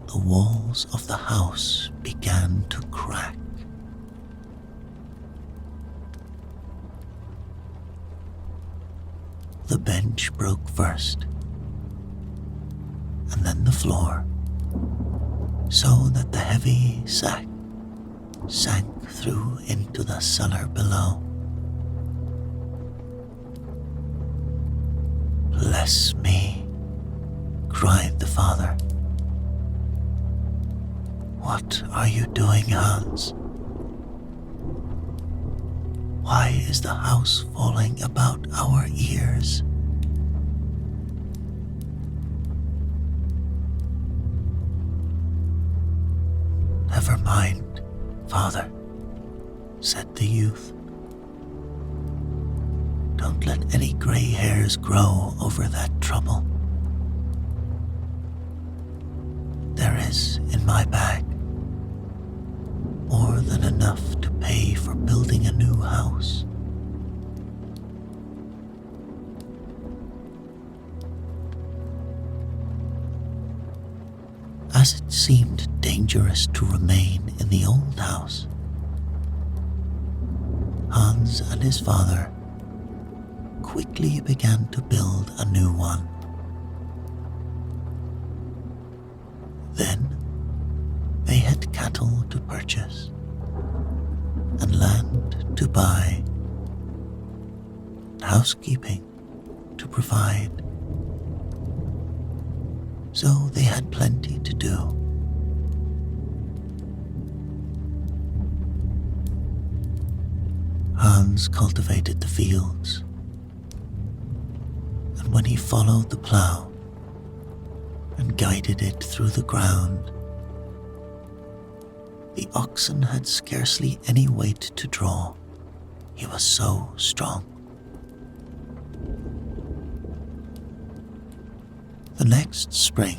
the walls of the house began to crack. The bench broke first, and then the floor, so that the heavy sack sank through into the cellar below. "Bless me," cried the father. "What are you doing, Hans? Why is the house falling about our ears?" "Never mind, father," said the youth. "Don't let any gray hairs grow over that trouble. There is in my bag more than enough to pay for building a new house." As it seemed dangerous to remain in the old house, Hans and his father quickly began to build a new one. Then they had cattle to purchase and land to buy, housekeeping to provide. So they had plenty to do. Hans cultivated the fields, and when he followed the plough and guided it through the ground, the oxen had scarcely any weight to draw. He was so strong. The next spring,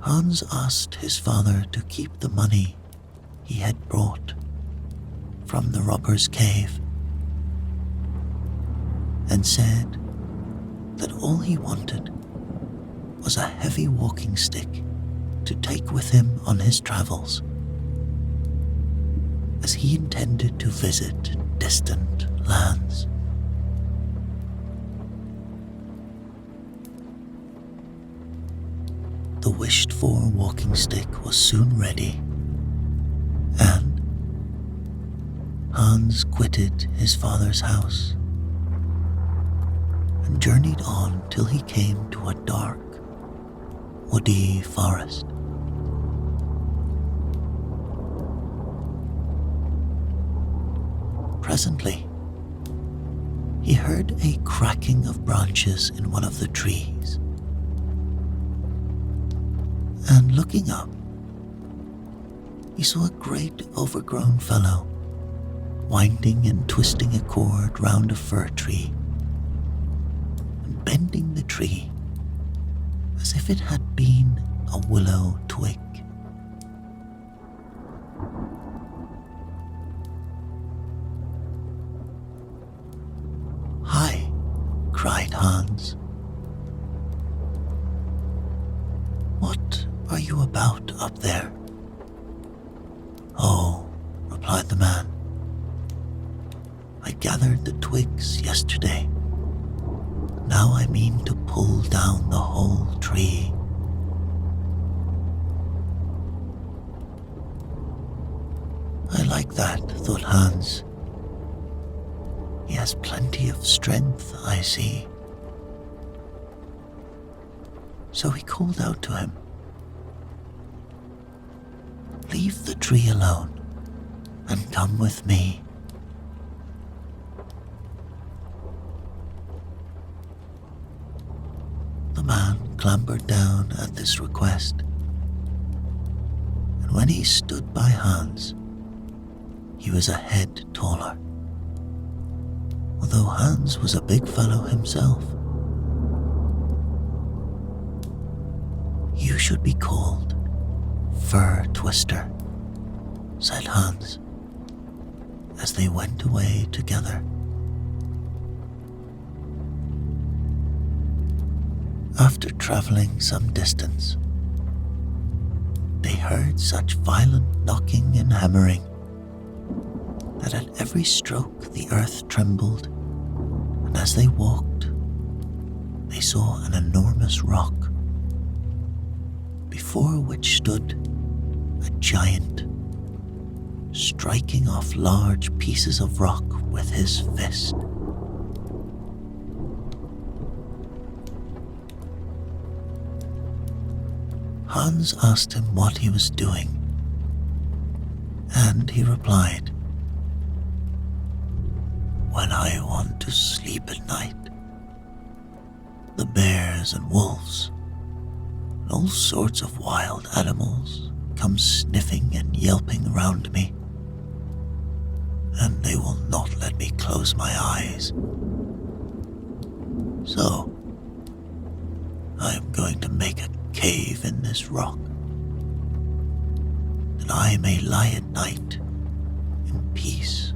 Hans asked his father to keep the money he had brought from the robber's cave, and said that all he wanted was a heavy walking stick to take with him on his travels, as he intended to visit distant lands. The wished-for walking stick was soon ready, and Hans quitted his father's house and journeyed on till he came to a dark, woody forest. Presently, he heard a cracking of branches in one of the trees, and looking up, he saw a great overgrown fellow winding and twisting a cord round a fir tree and bending the tree as if it had been a willow twig. "Hi," cried Hans. "What are you about up there?" "Oh," replied the man, "I gathered the twigs yesterday. Now I mean to pull down the whole tree." "I like that," thought Hans. "He has plenty of strength, I see." So he called out to him, "Leave the tree alone and come with me." The man clambered down at this request, and when he stood by Hans, he was a head taller, although Hans was a big fellow himself. "You should be called Fur Twister," said Hans, as they went away together. After traveling some distance, they heard such violent knocking and hammering that at every stroke the earth trembled, and as they walked, they saw an enormous rock, before which stood a giant, striking off large pieces of rock with his fist. Hans asked him what he was doing, and he replied, "When I want to sleep at night, the bears and wolves and all sorts of wild animals come sniffing and yelping around me, and they will not let me close my eyes. So, I am going to make a cave in this rock, that I may lie at night in peace."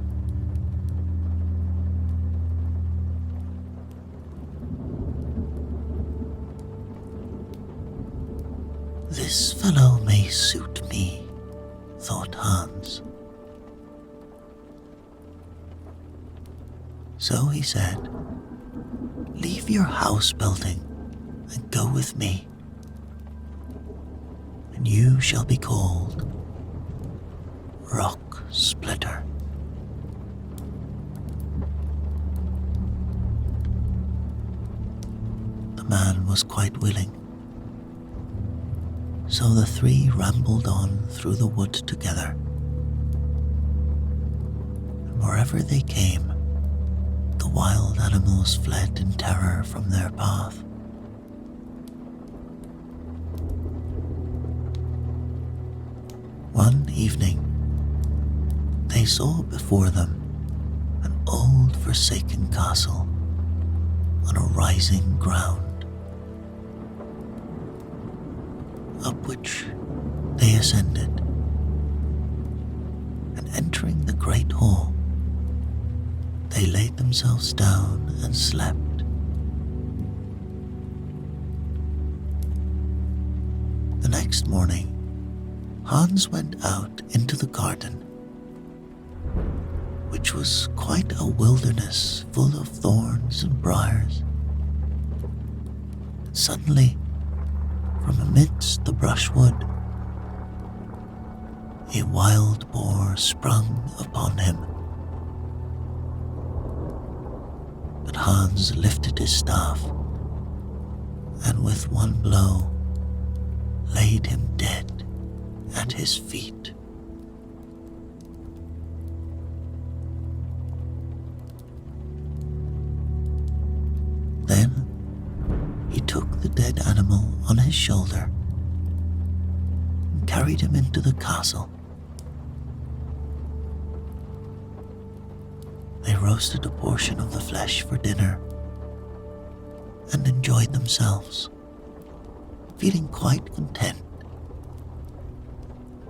"This fellow may suit me," thought Hans. So he said, "Leave your house building and go with me, and you shall be called Rock Splitter." The man was quite willing, so the three rambled on through the wood together, and wherever they came, the wild animals fled in terror from their path. One evening, they saw before them an old forsaken castle on a rising ground, up which they ascended, and entering the great hall, they laid themselves down and slept. The next morning, Hans went out into the garden, which was quite a wilderness full of thorns and briars. And suddenly, from amidst the brushwood, a wild boar sprung upon him. But Hans lifted his staff, and with one blow laid him dead at his feet. Then he took the dead animal on his shoulder and carried him into the castle. They roasted a portion of the flesh for dinner and enjoyed themselves, feeling quite content,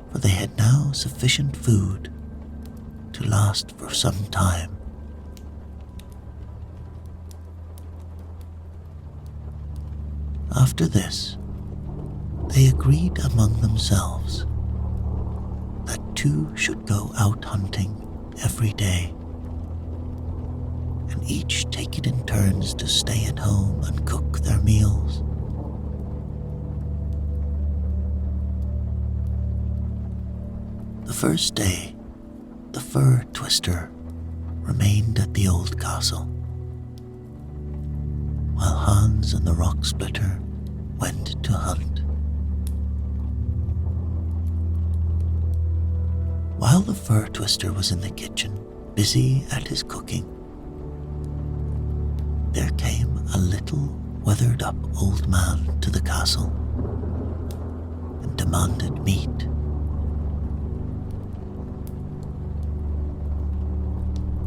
for they had now sufficient food to last for some time. After this, they agreed among themselves that two should go out hunting every day, and each take it in turns to stay at home and cook their meals. The first day, the fur twister remained at the old castle, while Hans and the rock splitter went to hunt. While the fur twister was in the kitchen, busy at his cooking, there came a little withered up old man to the castle and demanded meat.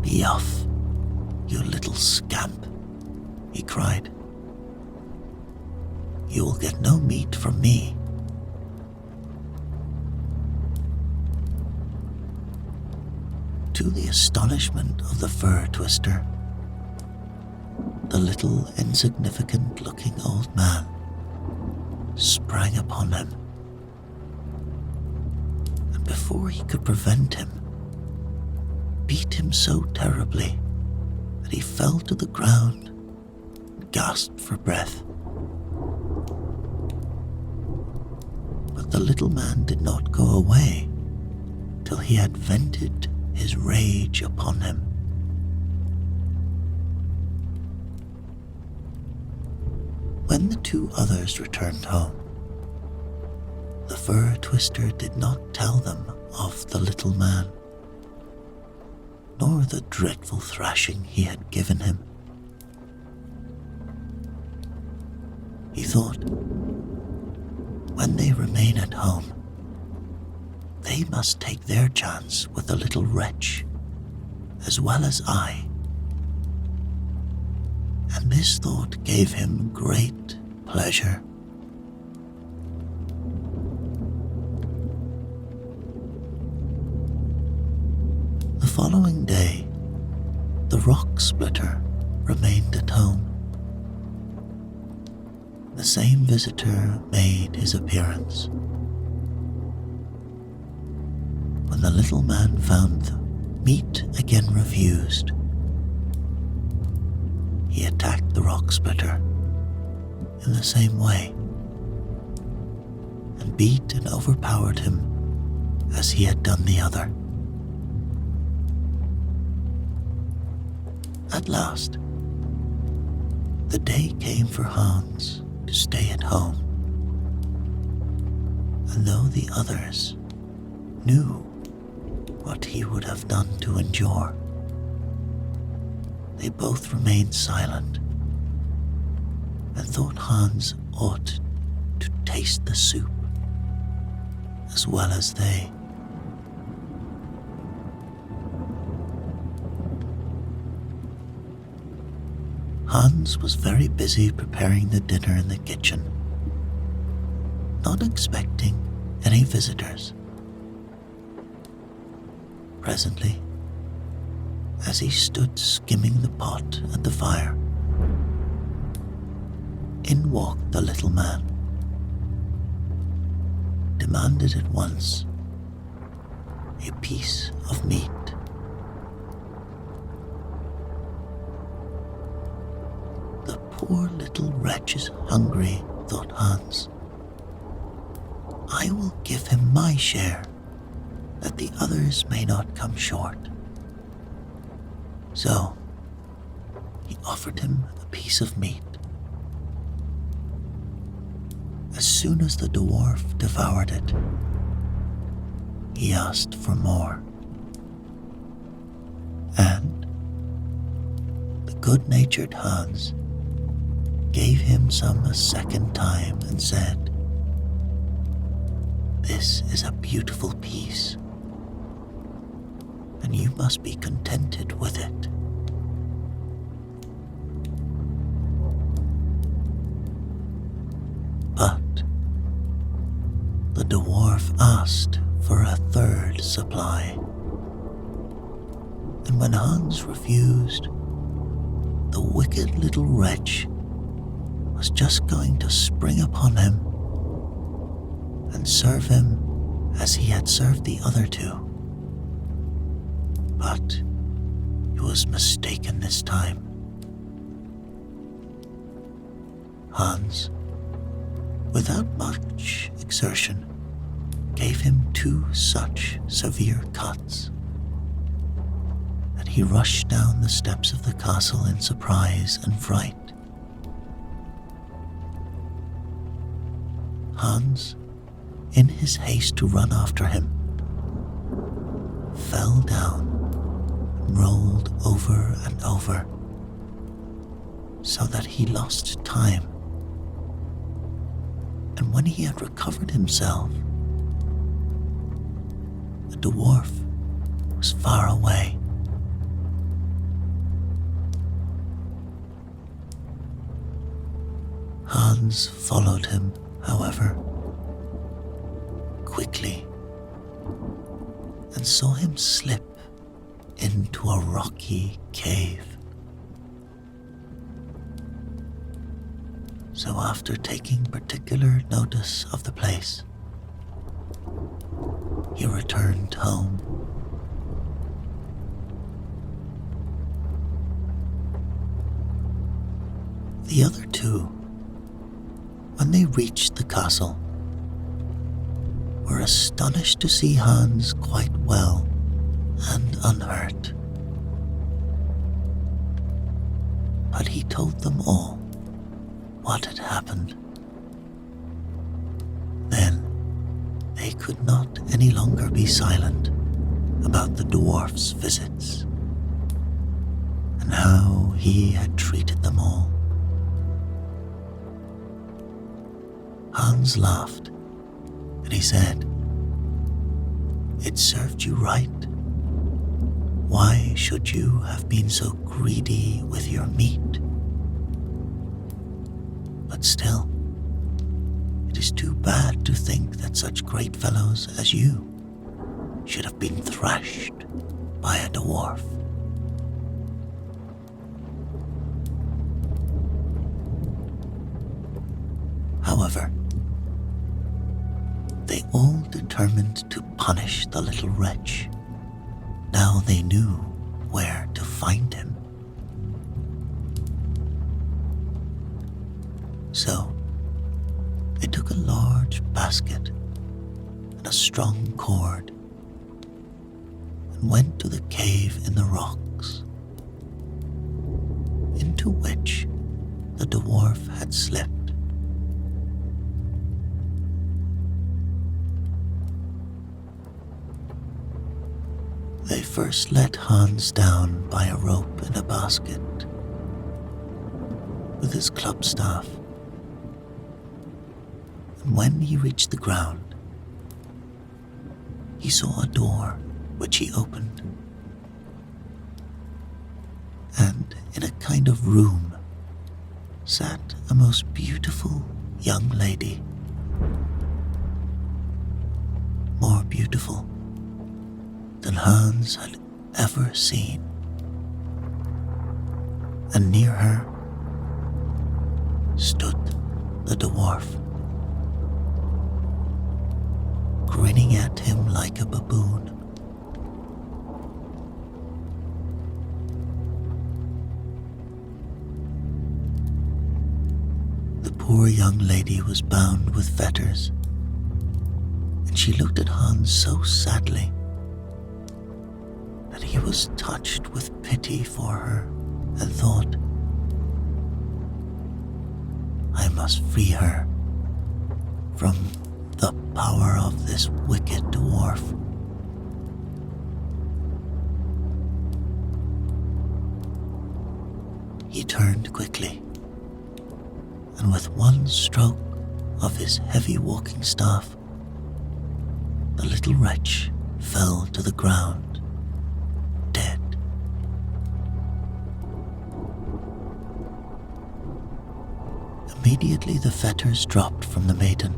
"Be off, you little scamp," he cried. "You will get no meat from me." To the astonishment of the fur twister, the little insignificant-looking old man sprang upon him, and before he could prevent him, beat him so terribly that he fell to the ground and gasped for breath. But the little man did not go away till he had vented his rage upon him. When the two others returned home, the fur twister did not tell them of the little man, nor the dreadful thrashing he had given him. He thought, when they remain at home, they must take their chance with the little wretch, as well as I. And this thought gave him great pleasure. The following day, the rock splitter remained at home. The same visitor made his appearance. When the little man found the meat again refused, he attacked the rock splitter in the same way and beat and overpowered him as he had done the other. At last, the day came for Hans to stay at home, and though the others knew what he would have done to endure, they both remained silent and thought Hans ought to taste the soup as well as they. Hans was very busy preparing the dinner in the kitchen, not expecting any visitors. Presently, as he stood skimming the pot at the fire, in walked the little man, demanded at once a piece of meat. The poor little wretch is hungry, thought Hans. I will give him my share, that the others may not come short. So, he offered him a piece of meat. As soon as the dwarf devoured it, he asked for more. And the good-natured Hans gave him some a second time and said, "This is a beautiful piece, and you must be contented with it." But the dwarf asked for a third supply, and when Hans refused, the wicked little wretch was just going to spring upon him and serve him as he had served the other two. But he was mistaken this time. Hans, without much exertion, gave him 2 such severe cuts that he rushed down the steps of the castle in surprise and fright. Hans, in his haste to run after him, fell down and rolled over and over, so that he lost time. And when he had recovered himself, the dwarf was far away. Hans followed him, however, quickly, and saw him slip into a rocky cave. So after taking particular notice of the place, he returned home. The other two, when they reached the castle, were astonished to see Hans quite well and unhurt. But he told them all what had happened. Then they could not any longer be silent about the dwarf's visits and how he had treated them all. Hans laughed and he said, "It served you right. Why should you have been so greedy with your meat? But still, it is too bad to think that such great fellows as you should have been thrashed by a dwarf." However, they all determined to punish the little wretch. Now they knew where to find him. So they took a large basket and a strong cord and went to the cave in the rocks, into which the dwarf had slipped. They first let Hans down by a rope in a basket with his club staff, and when he reached the ground, he saw a door which he opened, and in a kind of room sat a most beautiful young lady, more beautiful than Hans had ever seen. And near her stood the dwarf, grinning at him like a baboon. The poor young lady was bound with fetters, and she looked at Hans so sadly that he was touched with pity for her and thought, "I must free her from the power of this wicked dwarf." He turned quickly, and with one stroke of his heavy walking staff, the little wretch fell to the ground, dead. Immediately the fetters dropped from the maiden,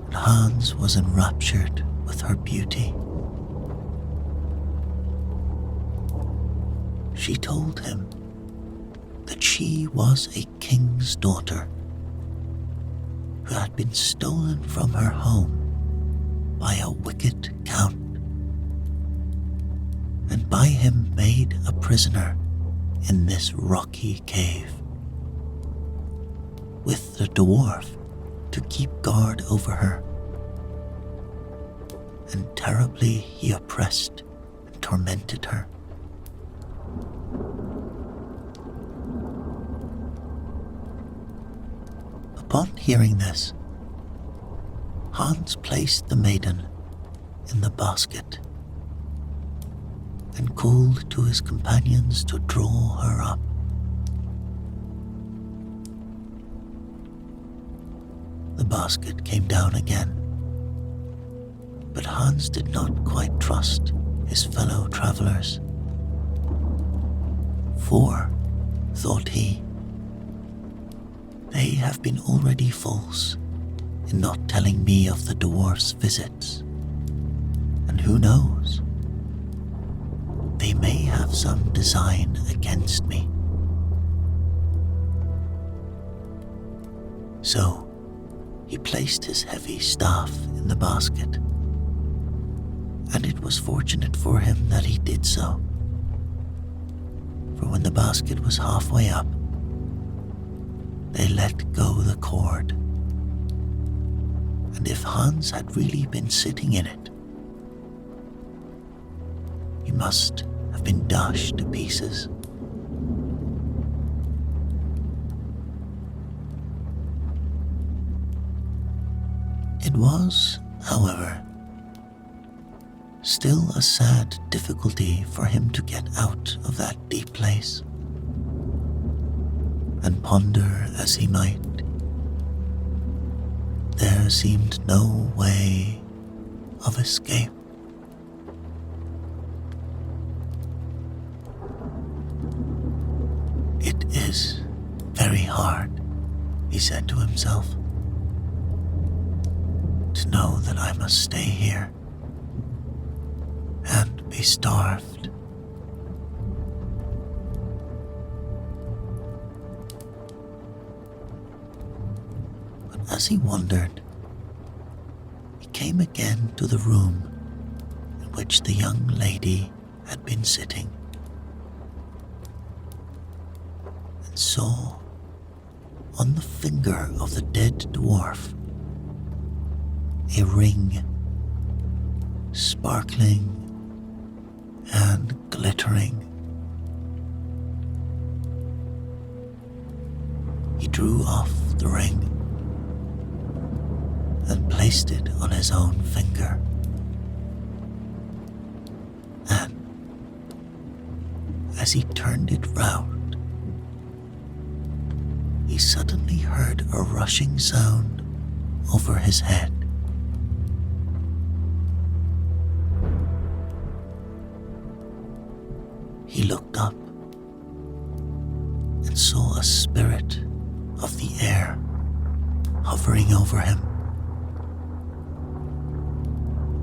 and Hans was enraptured with her beauty. She told him that she was a king's daughter who had been stolen from her home by a wicked count, and by him made a prisoner in this rocky cave, with the dwarf to keep guard over her. And terribly he oppressed and tormented her. Upon hearing this, Hans placed the maiden in the basket and called to his companions to draw her up. The basket came down again, but Hans did not quite trust his fellow travelers. For, thought he, they have been already false in not telling me of the dwarf's visits, and who knows, they may have some design against me. So he placed his heavy staff in the basket, and it was fortunate for him that he did so. For when the basket was halfway up, they let go the cord, and if Hans had really been sitting in it, he must have been dashed to pieces. It was, however, still a sad difficulty for him to get out of that deep place, and ponder as he might, there seemed no way of escape. It is very hard, he said to himself, to know that I must stay here and be starved. But as he wondered, he came again to the room in which the young lady had been sitting, and saw on the finger of the dead dwarf a ring, sparkling and glittering. He drew off the ring and placed it on his own finger, and as he turned it round, he suddenly heard a rushing sound over his head. He looked up and saw a spirit of the air hovering over him,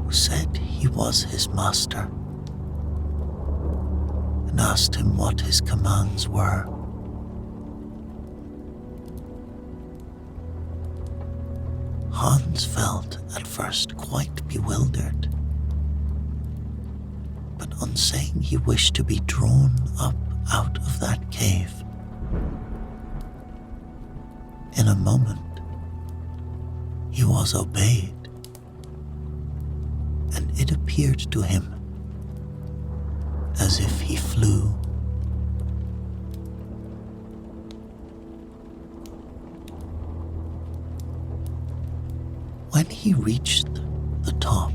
who said he was his master, and asked him what his commands were. Hans felt at first quite bewildered, but on saying he wished to be drawn up out of that cave, in a moment he was obeyed, and it appeared to him as if he flew. When he reached the top,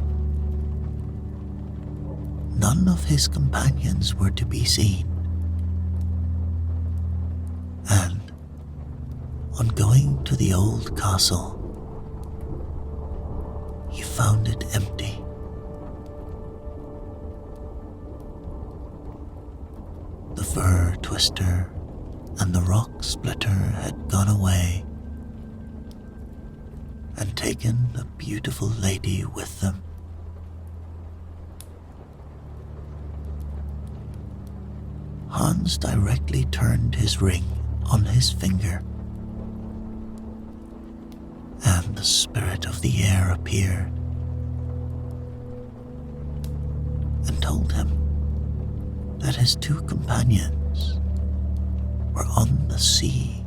none of his companions were to be seen, and on going to the old castle, he found it empty. The fir twister and the rock splitter had gone away and taken the beautiful lady with them. Hans directly turned his ring on his finger, and the spirit of the air appeared and told him that his two companions were on the sea.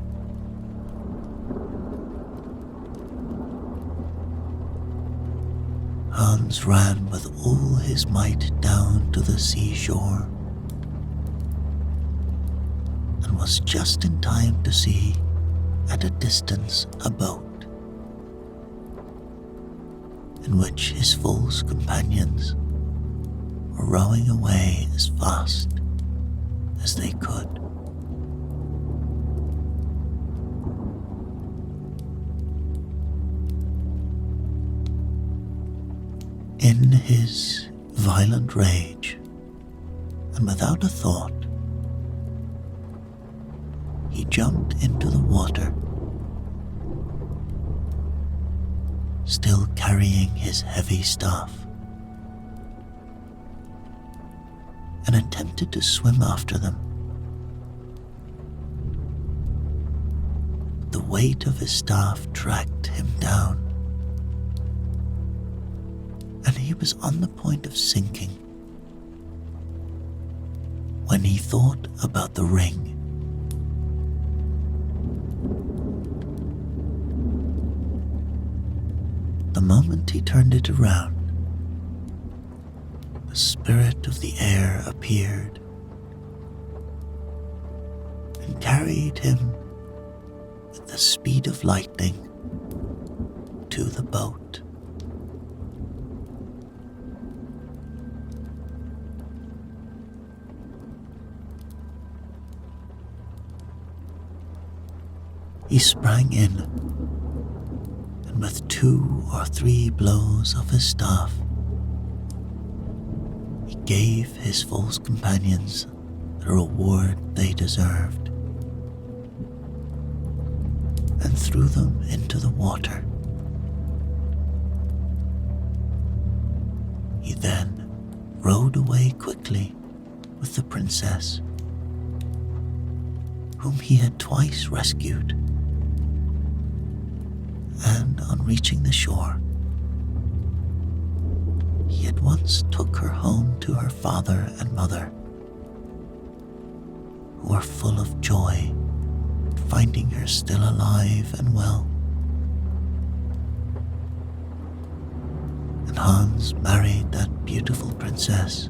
Hans ran with all his might down to the seashore, and was just in time to see, at a distance, a boat in which his false companions were rowing away as fast as they could. In his violent rage, and without a thought, he jumped into the water, still carrying his heavy staff, and attempted to swim after them. The weight of his staff dragged him down, and he was on the point of sinking when he thought about the ring. The moment he turned it around, the spirit of the air appeared and carried him with the speed of lightning to the boat. He sprang in, and with 2 or 3 blows of his staff, he gave his false companions the reward they deserved, and threw them into the water. He then rowed away quickly with the princess, whom he had twice rescued, and on reaching the shore, he at once took her home to her father and mother, who were full of joy at finding her still alive and well. And Hans married that beautiful princess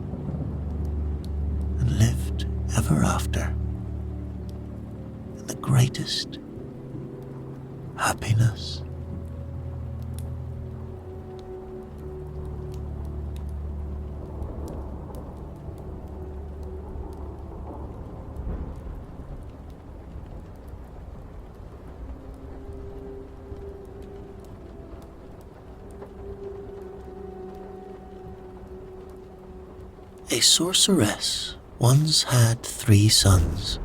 and lived ever after in the greatest happiness. A sorceress once had 3 sons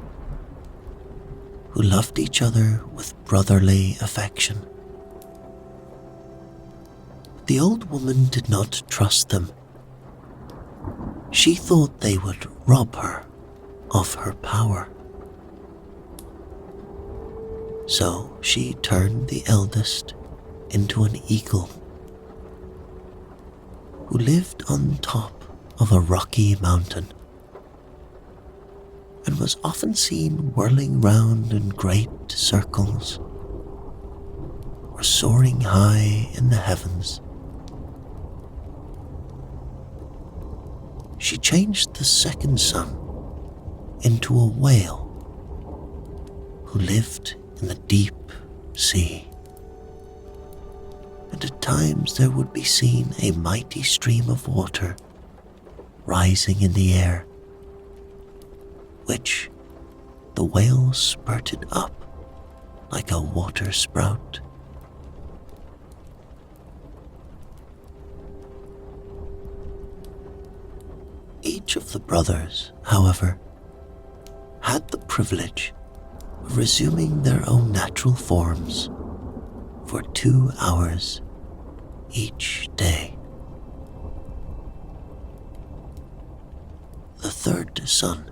who loved each other with brotherly affection. The old woman did not trust them. She thought they would rob her of her power. So she turned the eldest into an eagle who lived on top of a rocky mountain, and was often seen whirling round in great circles or soaring high in the heavens. She changed the second son into a whale who lived in the deep sea, and at times there would be seen a mighty stream of water rising in the air, which the whale spurted up like a water sprout. Each of the brothers, however, had the privilege of resuming their own natural forms for 2 hours each day. The third son,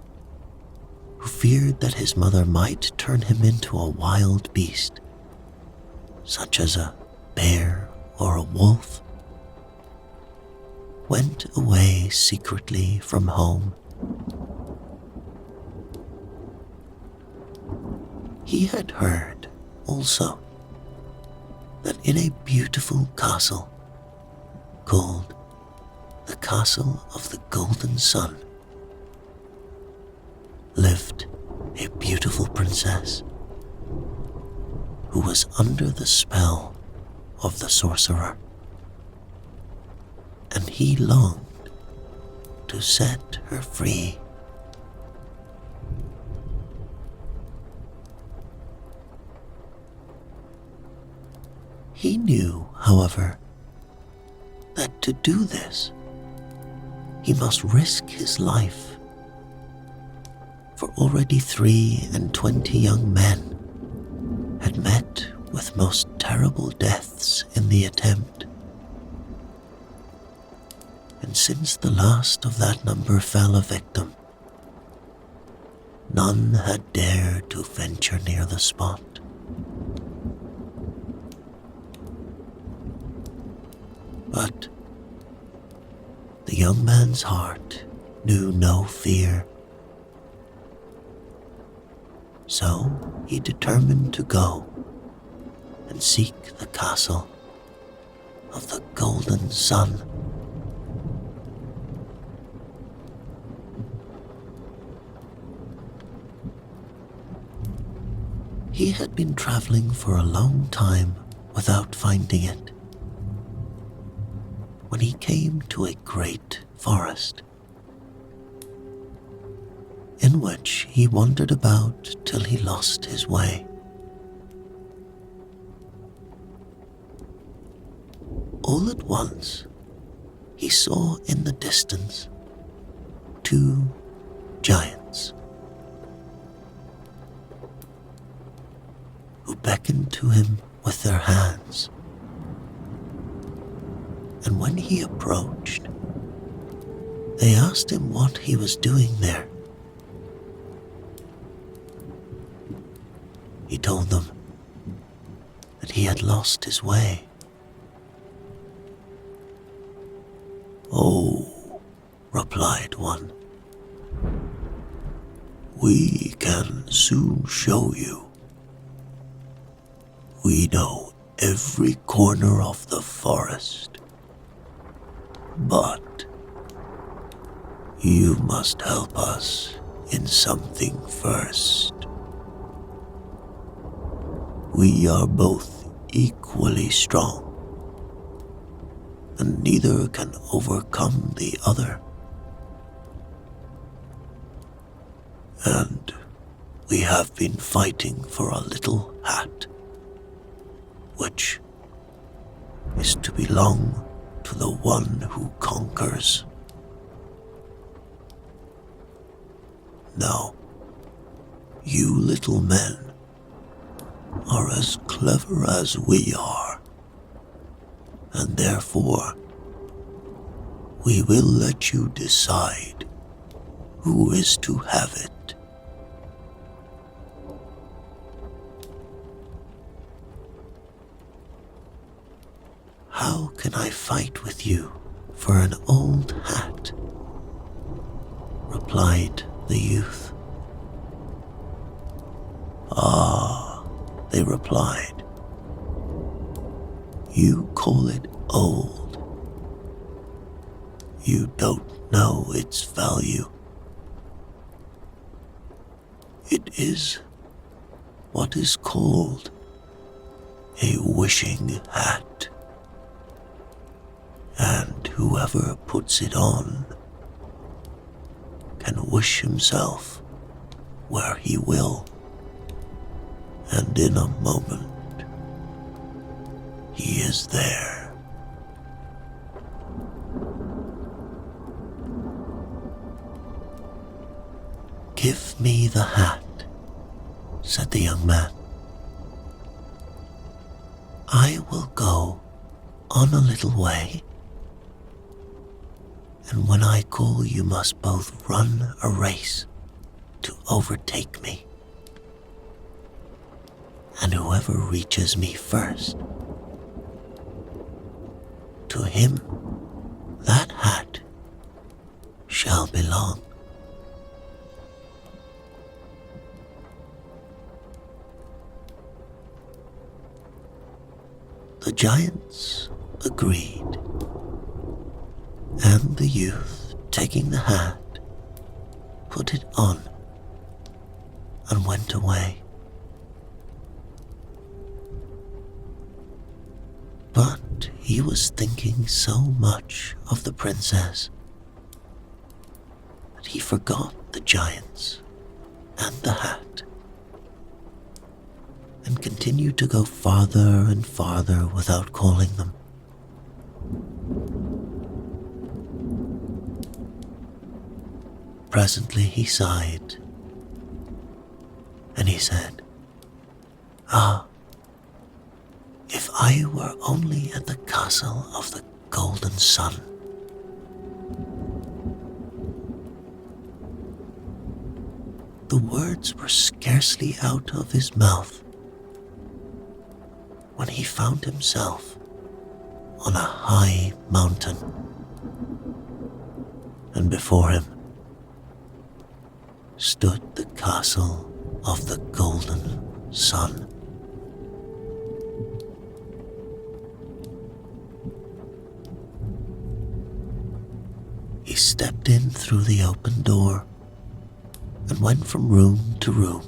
who feared that his mother might turn him into a wild beast, such as a bear or a wolf, went away secretly from home. He had heard, also, that in a beautiful castle called the Castle of the Golden Sun lived a beautiful princess who was under the spell of the sorcerer, and he longed to set her free. He knew, however, that to do this, he must risk his life, for already 23 young men had met with most terrible deaths in the attempt. And since the last of that number fell a victim, none had dared to venture near the spot. But the young man's heart knew no fear. So he determined to go and seek the castle of the Golden Sun. He had been traveling for a long time without finding it, when he came to a great forest, in which he wandered about till he lost his way. All at once, he saw in the distance 2 giants who beckoned to him with their hands. And when he approached, they asked him what he was doing there. He told them that he had lost his way. "Oh," replied one, "we can soon show you. We know every corner of the forest. But you must help us in something first. We are both equally strong, and neither can overcome the other. And we have been fighting for a little hat, which is to belong to the one who conquers. Now, you little men are as clever as we are, and therefore we will let you decide who is to have it." "How can I fight with you for an old hat?" replied the youth. "Ah," they replied, "you call it old. You don't know its value. It is what is called a wishing hat. And whoever puts it on can wish himself where he will, and in a moment he is there." "Give me the hat," said the young man. "I will go on a little way, and when I call you must both run a race to overtake me. And whoever reaches me first, to him that hat shall belong." The giants agreed, and the youth, taking the hat, put it on and went away. But he was thinking so much of the princess that he forgot the giants and the hat, and continued to go farther and farther without calling them. Presently he sighed, and he said, "Ah, if I were only at the castle of the Golden Sun." The words were scarcely out of his mouth when he found himself on a high mountain, and before him stood the castle of the Golden Sun. He stepped in through the open door and went from room to room,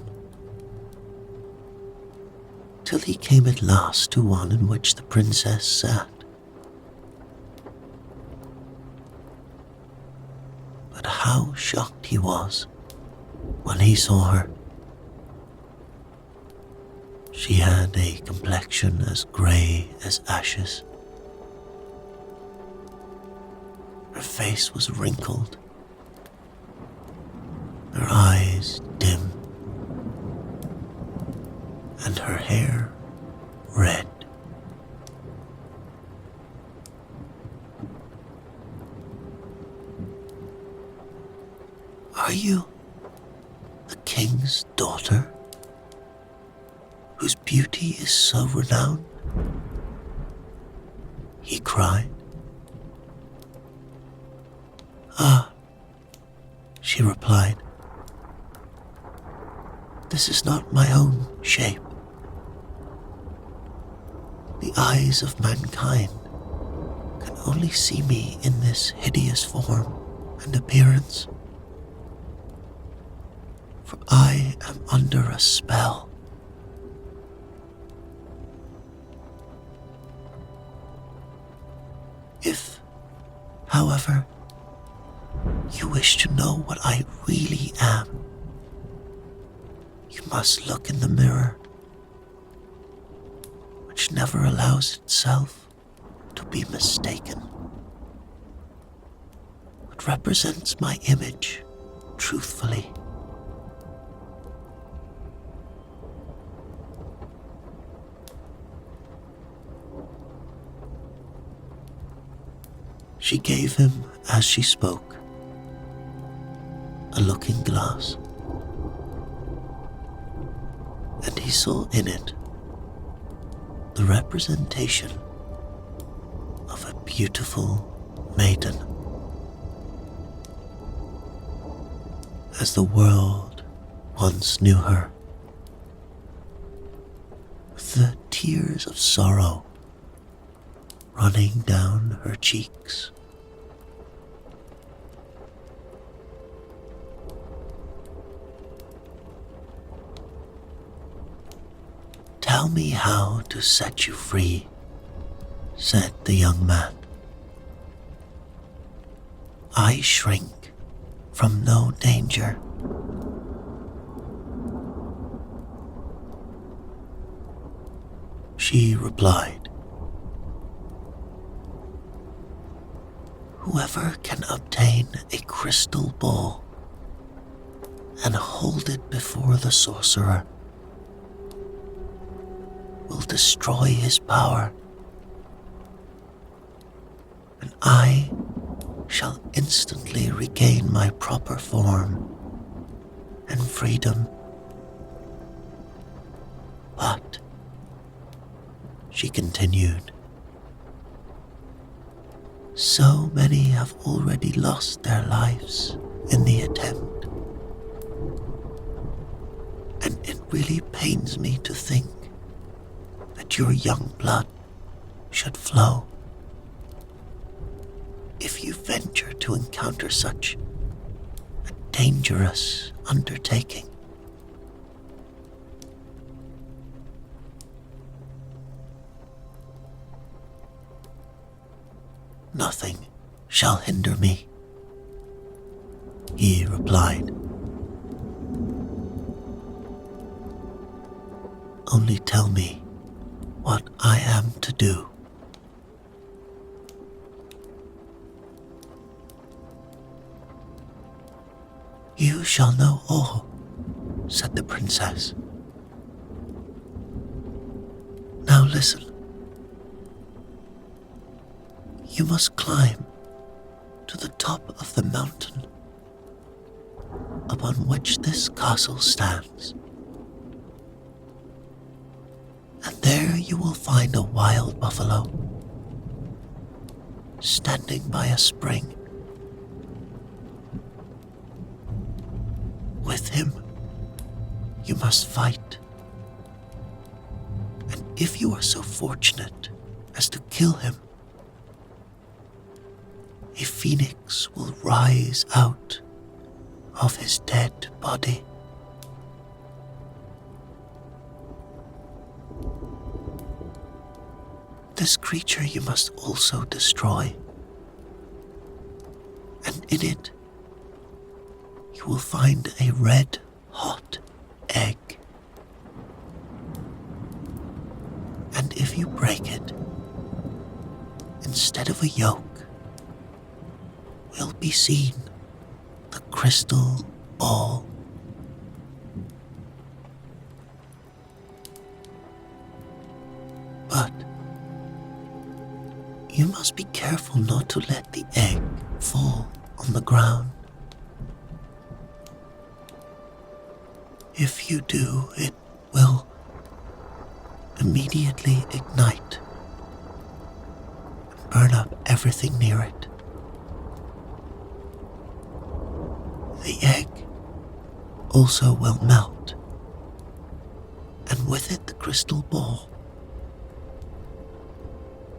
till he came at last to one in which the princess sat. But how shocked he was when he saw her. She had a complexion as grey as ashes. Her face was wrinkled, her eyes dim, and her hair red. "Are you the king's daughter, whose beauty is so renowned?" he cried. "Ah," she replied, "this is not my own shape. The eyes of mankind can only see me in this hideous form and appearance, for I am under a spell. If, however, you wish to know what I really am, you must look in the mirror, which never allows itself to be mistaken, but represents my image truthfully. She gave him, as she spoke, a looking glass, and he saw in it the representation of a beautiful maiden, as the world once knew her, with the tears of sorrow running down her cheeks. "Tell me how to set you free," said the young man. "I shrink from no danger." She replied, "Whoever can obtain a crystal ball and hold it before the sorcerer will destroy his power, and I shall instantly regain my proper form and freedom. But," she continued, "so many have already lost their lives in the attempt, and it really pains me to think that your young blood should flow. If you venture to encounter such a dangerous undertaking." "Nothing shall hinder me," he replied. "Only tell me what I am to do." "You shall know all," said the princess. "Now listen. You must climb to the top of the mountain upon which this castle stands, and there you will find a wild buffalo standing by a spring. With him, you must fight. And if you are so fortunate as to kill him, a phoenix will rise out of his dead body. This creature you must also destroy, and in it you will find a red hot egg. And if you break it, instead of a yolk will be seen the crystal ball. But you must be careful not to let the egg fall on the ground. If you do, it will immediately ignite and burn up everything near it. The egg also will melt, and with it the crystal ball,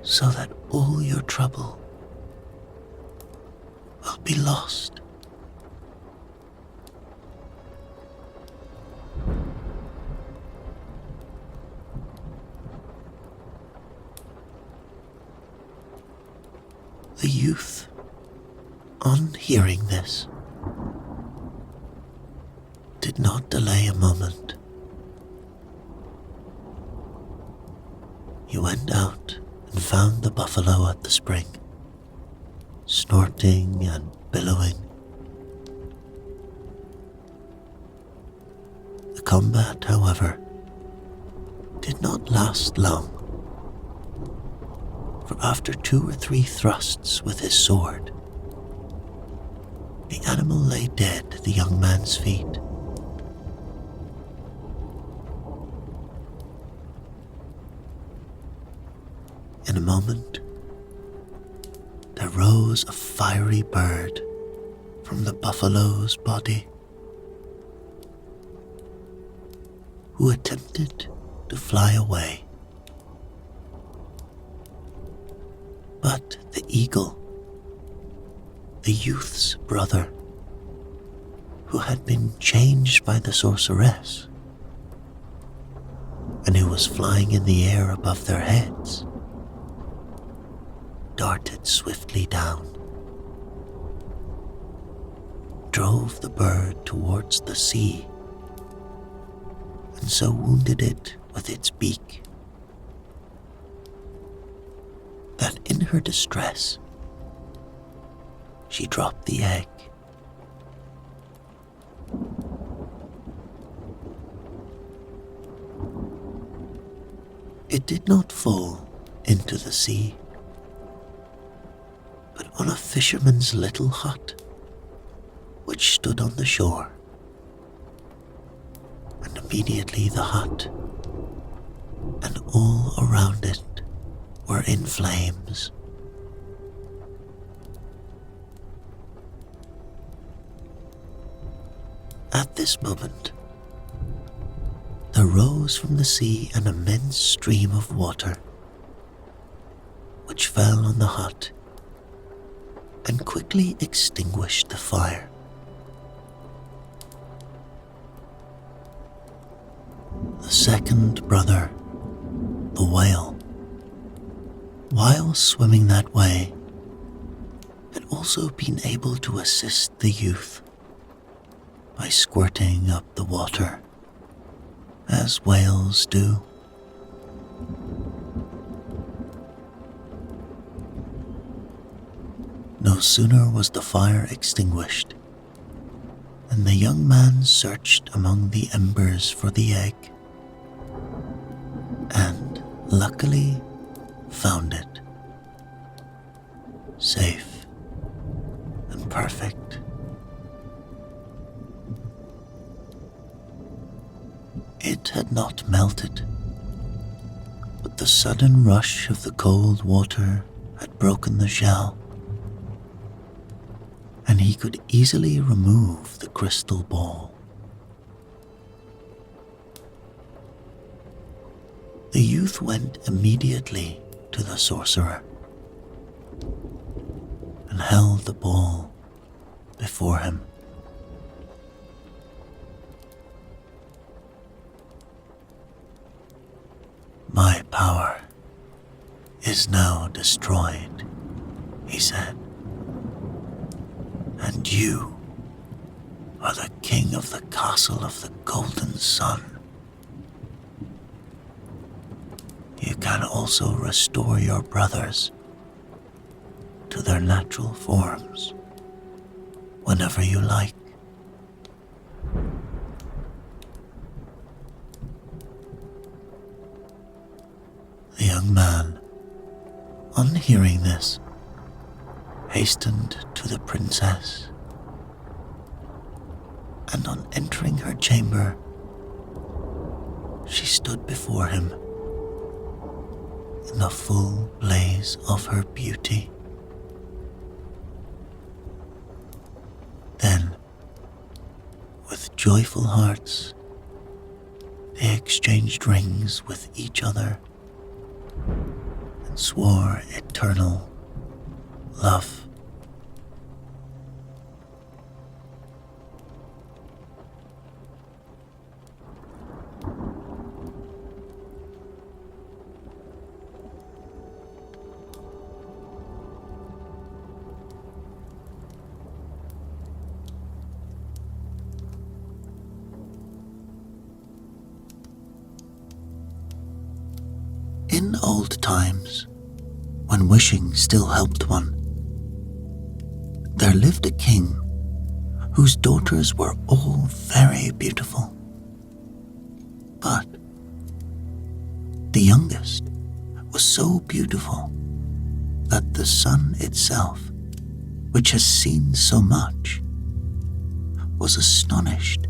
so that all your trouble will be lost. The youth, on hearing this, did not delay a moment. He went out and found the buffalo at the spring, snorting and billowing. The combat, however, did not last long, for after 2 or 3 thrusts with his sword, the animal lay dead at the young man's feet. In a moment, there rose a fiery bird from the buffalo's body, who attempted to fly away. But the eagle, the youth's brother, who had been changed by the sorceress, and who was flying in the air above their heads, darted swiftly down, drove the bird towards the sea, and so wounded it with its beak that in her distress she dropped the egg. It did not fall into the sea, but on a fisherman's little hut, which stood on the shore. And immediately the hut and all around it were in flames. At this moment, there rose from the sea an immense stream of water, which fell on the hut and quickly extinguished the fire. The second brother, the whale, while swimming that way, had also been able to assist the youth by squirting up the water, as whales do. No sooner was the fire extinguished than the young man searched among the embers for the egg, and luckily found it, safe and perfect. It had not melted, but the sudden rush of the cold water had broken the shell, and he could easily remove the crystal ball. The youth went immediately to the sorcerer and held the ball before him. "My power is now destroyed," he said, "and you are the king of the castle of the Golden Sun. You can also restore your brothers to their natural forms whenever you like." The young man, on hearing this, hastened to the princess, and on entering her chamber, she stood before him in the full blaze of her beauty. Then, with joyful hearts, they exchanged rings with each other and swore eternal love. In old times, when wishing still helped one, there lived a king whose daughters were all very beautiful. But the youngest was so beautiful that the sun itself, which has seen so much, was astonished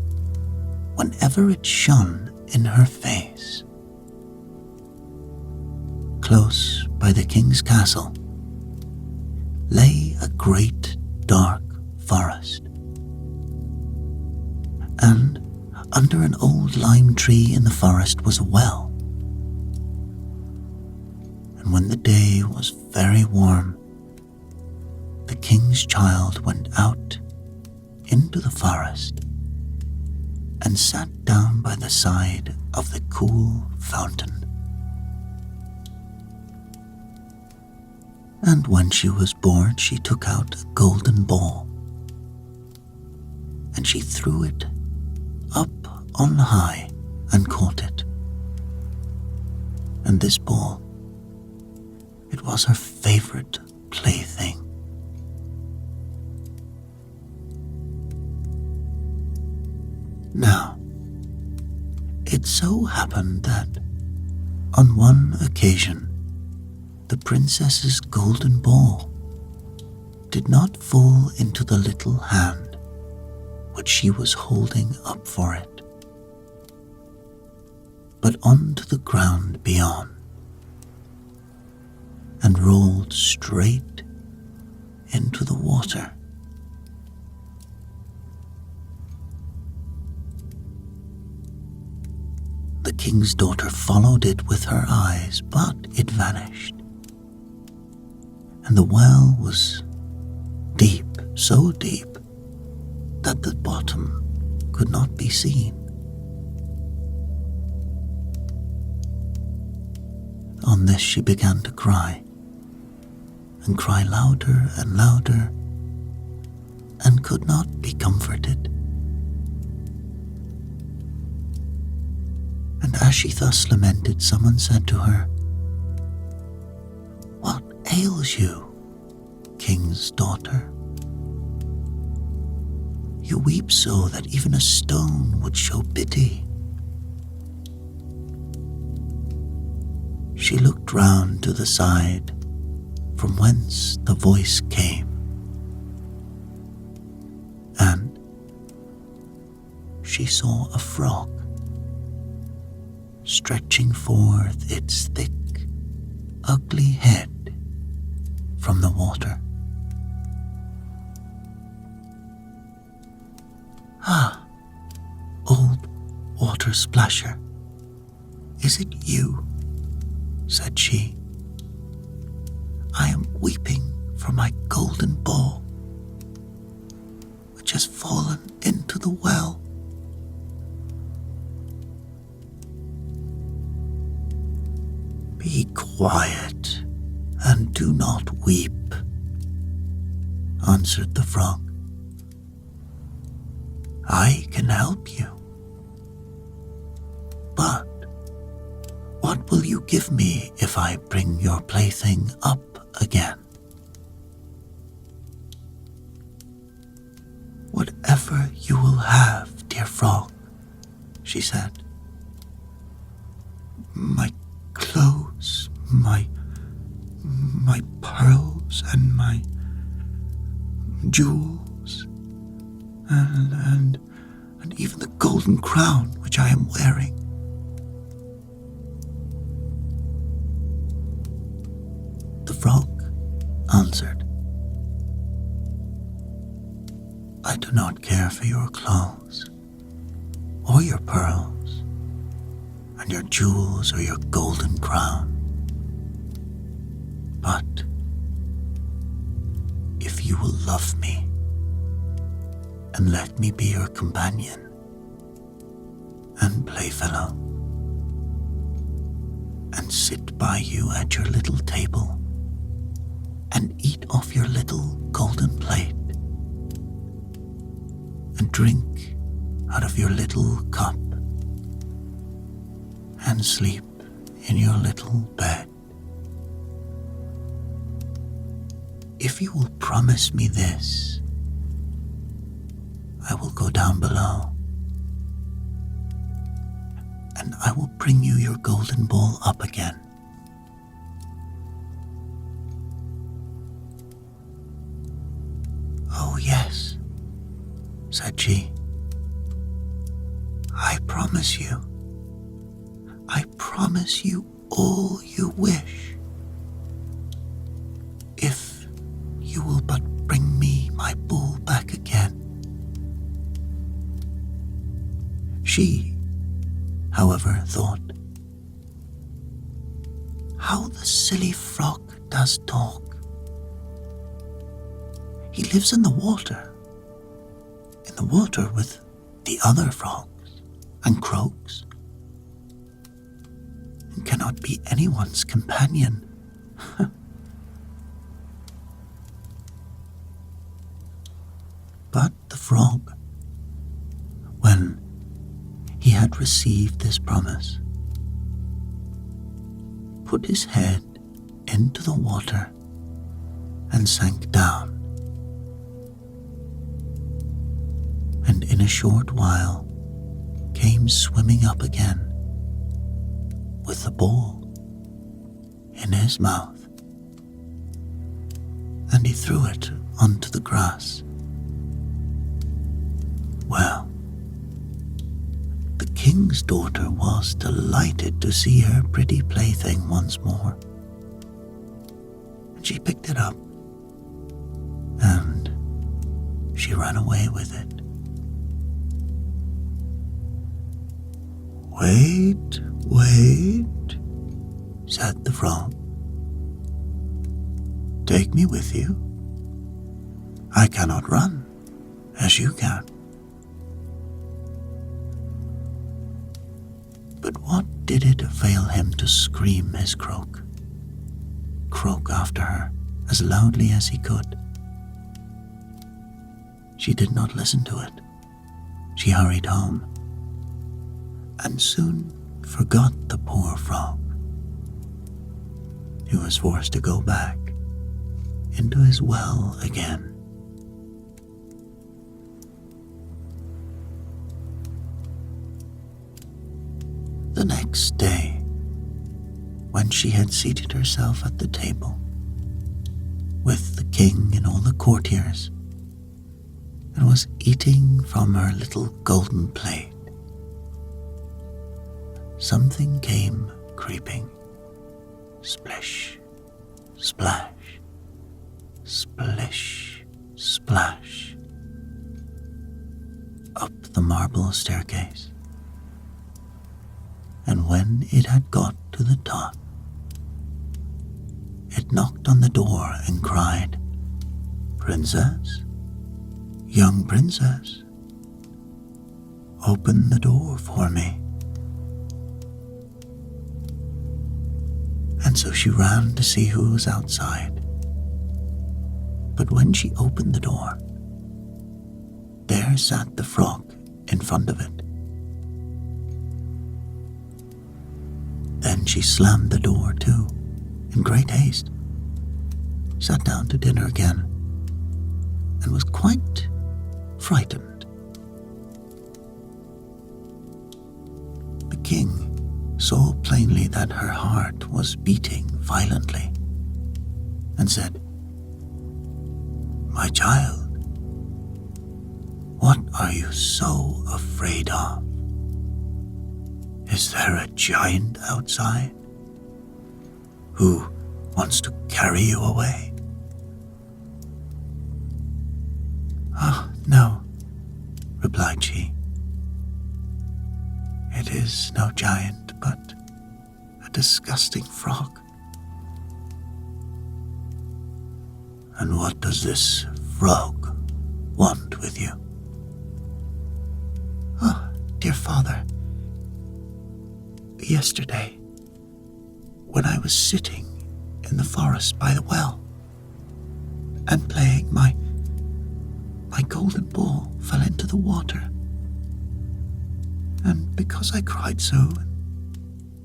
whenever it shone in her face. Close by the king's castle lay a great dark forest, and under an old lime tree in the forest was a well. And when the day was very warm, the king's child went out into the forest and sat down by the side of the cool fountain. And when she was bored, she took out a golden ball, and she threw it up on high and caught it. And this ball, it was her favorite plaything. Now, it so happened that on one occasion, the princess's golden ball did not fall into the little hand which she was holding up for it, but onto the ground beyond, and rolled straight into the water. The king's daughter followed it with her eyes, but it vanished. And the well was deep, so deep, that the bottom could not be seen. On this she began to cry, and cry louder and louder, and could not be comforted. And as she thus lamented, someone said to her, "What ails you, king's daughter? You weep so that even a stone would show pity." She looked round to the side from whence the voice came, and she saw a frog stretching forth its thick, ugly head from the water. "Ah, old water splasher, is it you?" said she. "I am weeping for my golden ball, which has fallen into the well." "Be quiet and do not weep," answered the frog. "I can help you. But what will you give me if I bring your plaything up again?" "Whatever you will have, dear frog," she said. "My clothes, my pearls, and my jewels, and even the golden crown which I am wearing." The frog answered, "I do not care for your clothes, or your pearls, and your jewels, or your golden crown. But if you will love me and let me be your companion and playfellow, and sit by you at your little table and eat off your little golden plate, and drink out of your little cup, and sleep in your little bed, if you will promise me this, I will go down below, and I will bring you your golden ball up again." "Oh yes," said she. I promise you all you wish, if you will but bring me my ball back again." She, however, thought, "How the silly frog does talk. He lives in the water with the other frogs and croaks, and cannot be anyone's companion." But the frog, when he had received this promise, put his head into the water and sank down, and in a short while came swimming up again with the ball in his mouth, and he threw it onto the grass. Well, the king's daughter was delighted to see her pretty plaything once more, and she picked it up, and she ran away with it. "Wait, wait," said the frog. "Take me with you. I cannot run as you can." But what did it avail him to scream his croak after her as loudly as he could? She did not listen to it. She hurried home, and soon forgot the poor frog. He was forced to go back into his well again. The next day, when she had seated herself at the table, with the king and all the courtiers, and was eating from her little golden plate, something came creeping, splish, splash, splish, splash, up the marble staircase. And when it had got to the top, it knocked on the door and cried, "Princess, young princess, open the door for me." And so she ran to see who was outside. But when she opened the door, there sat the frog in front of it. Then she slammed the door to, in great haste, sat down to dinner again, and was quite frightened. The king saw plainly that her heart was beating violently, and said, "My child, what are you so afraid of? Is there a giant outside who wants to carry you away?" "Ah, no," replied she. "It is no giant, but a disgusting frog." "And what does this frog want with you?" "Oh, dear father, yesterday, when I was sitting in the forest by the well and playing, my golden ball fell into the water. And because I cried so,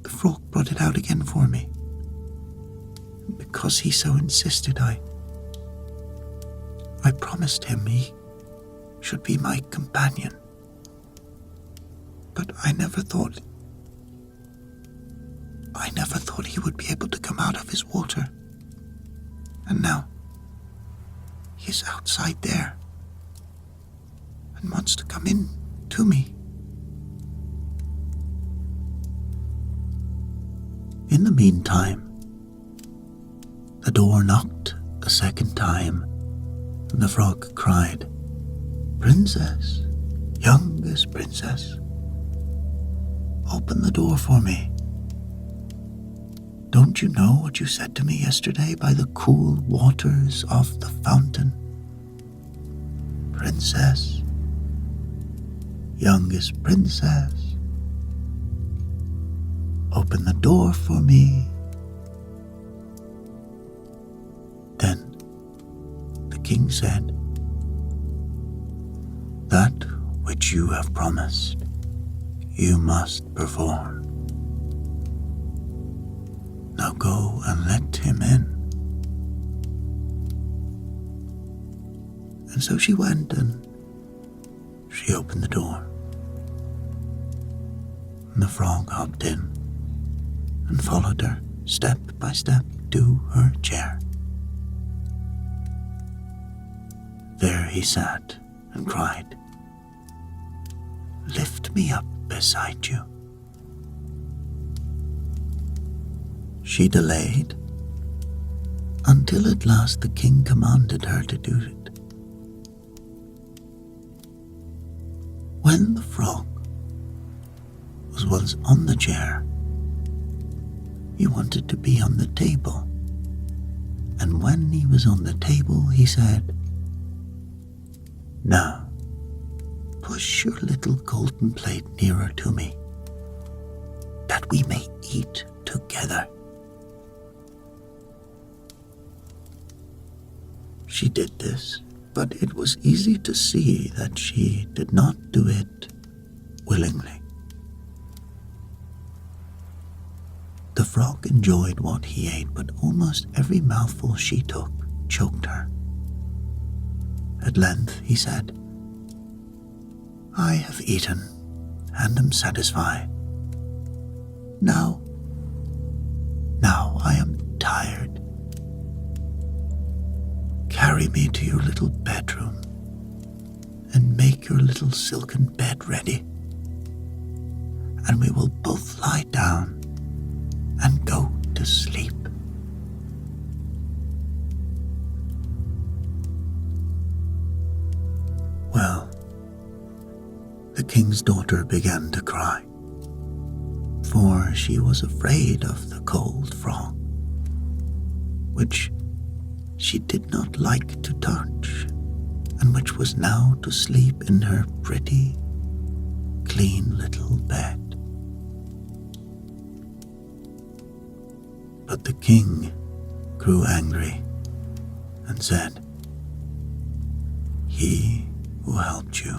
the frog brought it out again for me. And because he so insisted, I promised him he should be my companion. But I never thought he would be able to come out of his water. And now he is outside there and wants to come in to me." In the meantime, the door knocked a second time, and the frog cried, "Princess, youngest princess, open the door for me. Don't you know what you said to me yesterday by the cool waters of the fountain? Princess, youngest princess, open the door for me." Then the king said, "That which you have promised, you must perform. Now go and let him in." And so she went and she opened the door. And the frog hopped in and followed her step by step to her chair. There he sat and cried, "Lift me up beside you." She delayed until at last the king commanded her to do it. When the frog was once on the chair, he wanted to be on the table, and when he was on the table, he said, "Now, push your little golden plate nearer to me, that we may eat together." She did this, but it was easy to see that she did not do it willingly. The frog enjoyed what he ate, but almost every mouthful she took choked her. At length he said, "I have eaten and am satisfied. Now I am tired. Carry me to your little bedroom and make your little silken bed ready, and we will both lie down and go to sleep." the king's daughter began to cry, for she was afraid of the cold frog, which she did not like to touch, and which was now to sleep in her pretty, clean little bed. But the king grew angry and said, "He who helped you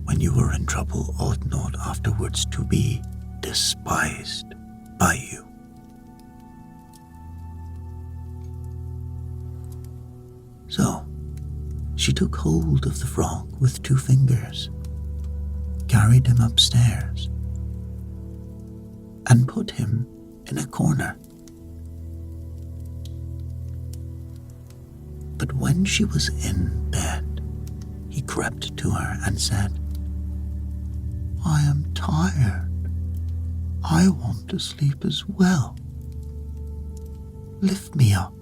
when you were in trouble ought not afterwards to be despised by you." So she took hold of the frog with 2 fingers, carried him upstairs, and put him in a corner. But when she was in bed, he crept to her and said, "I am tired. I want to sleep as well. Lift me up.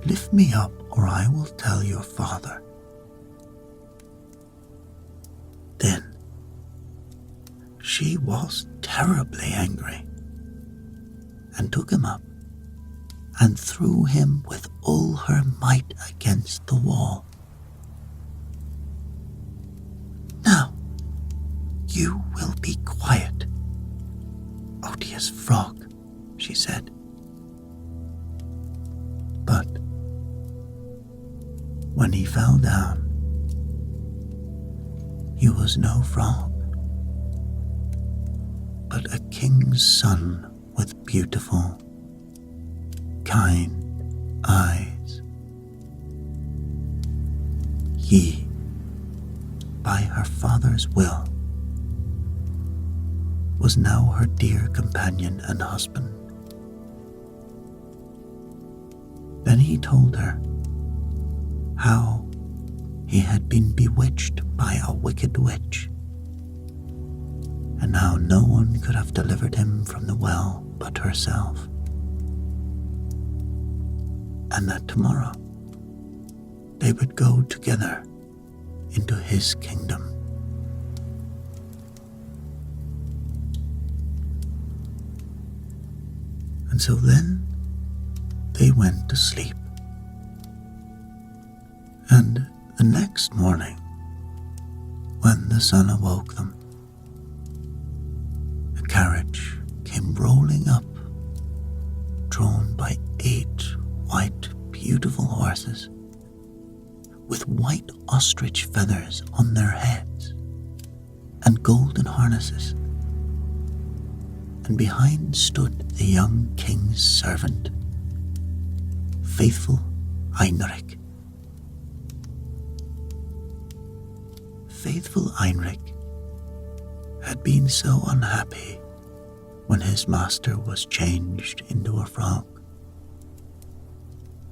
Lift me up, or I will tell your father." Then she was terribly angry and took him up and threw him with all her might against the wall. "Now, you will be quiet, odious frog," she said. But when he fell down, he was no frog, but a king's son with beautiful, kind eyes. He, by her father's will, was now her dear companion and husband. Then he told her how he had been bewitched by a wicked witch, and how no one could have delivered him from the well but herself, and that tomorrow they would go together into his kingdom. And so then they went to sleep. And the next morning, when the sun awoke them, a carriage came rolling up, drawn by 8 white, beautiful horses, with white ostrich feathers on their heads and golden harnesses. And behind stood the young king's servant, faithful Heinrich. Faithful Heinrich had been so unhappy when his master was changed into a frog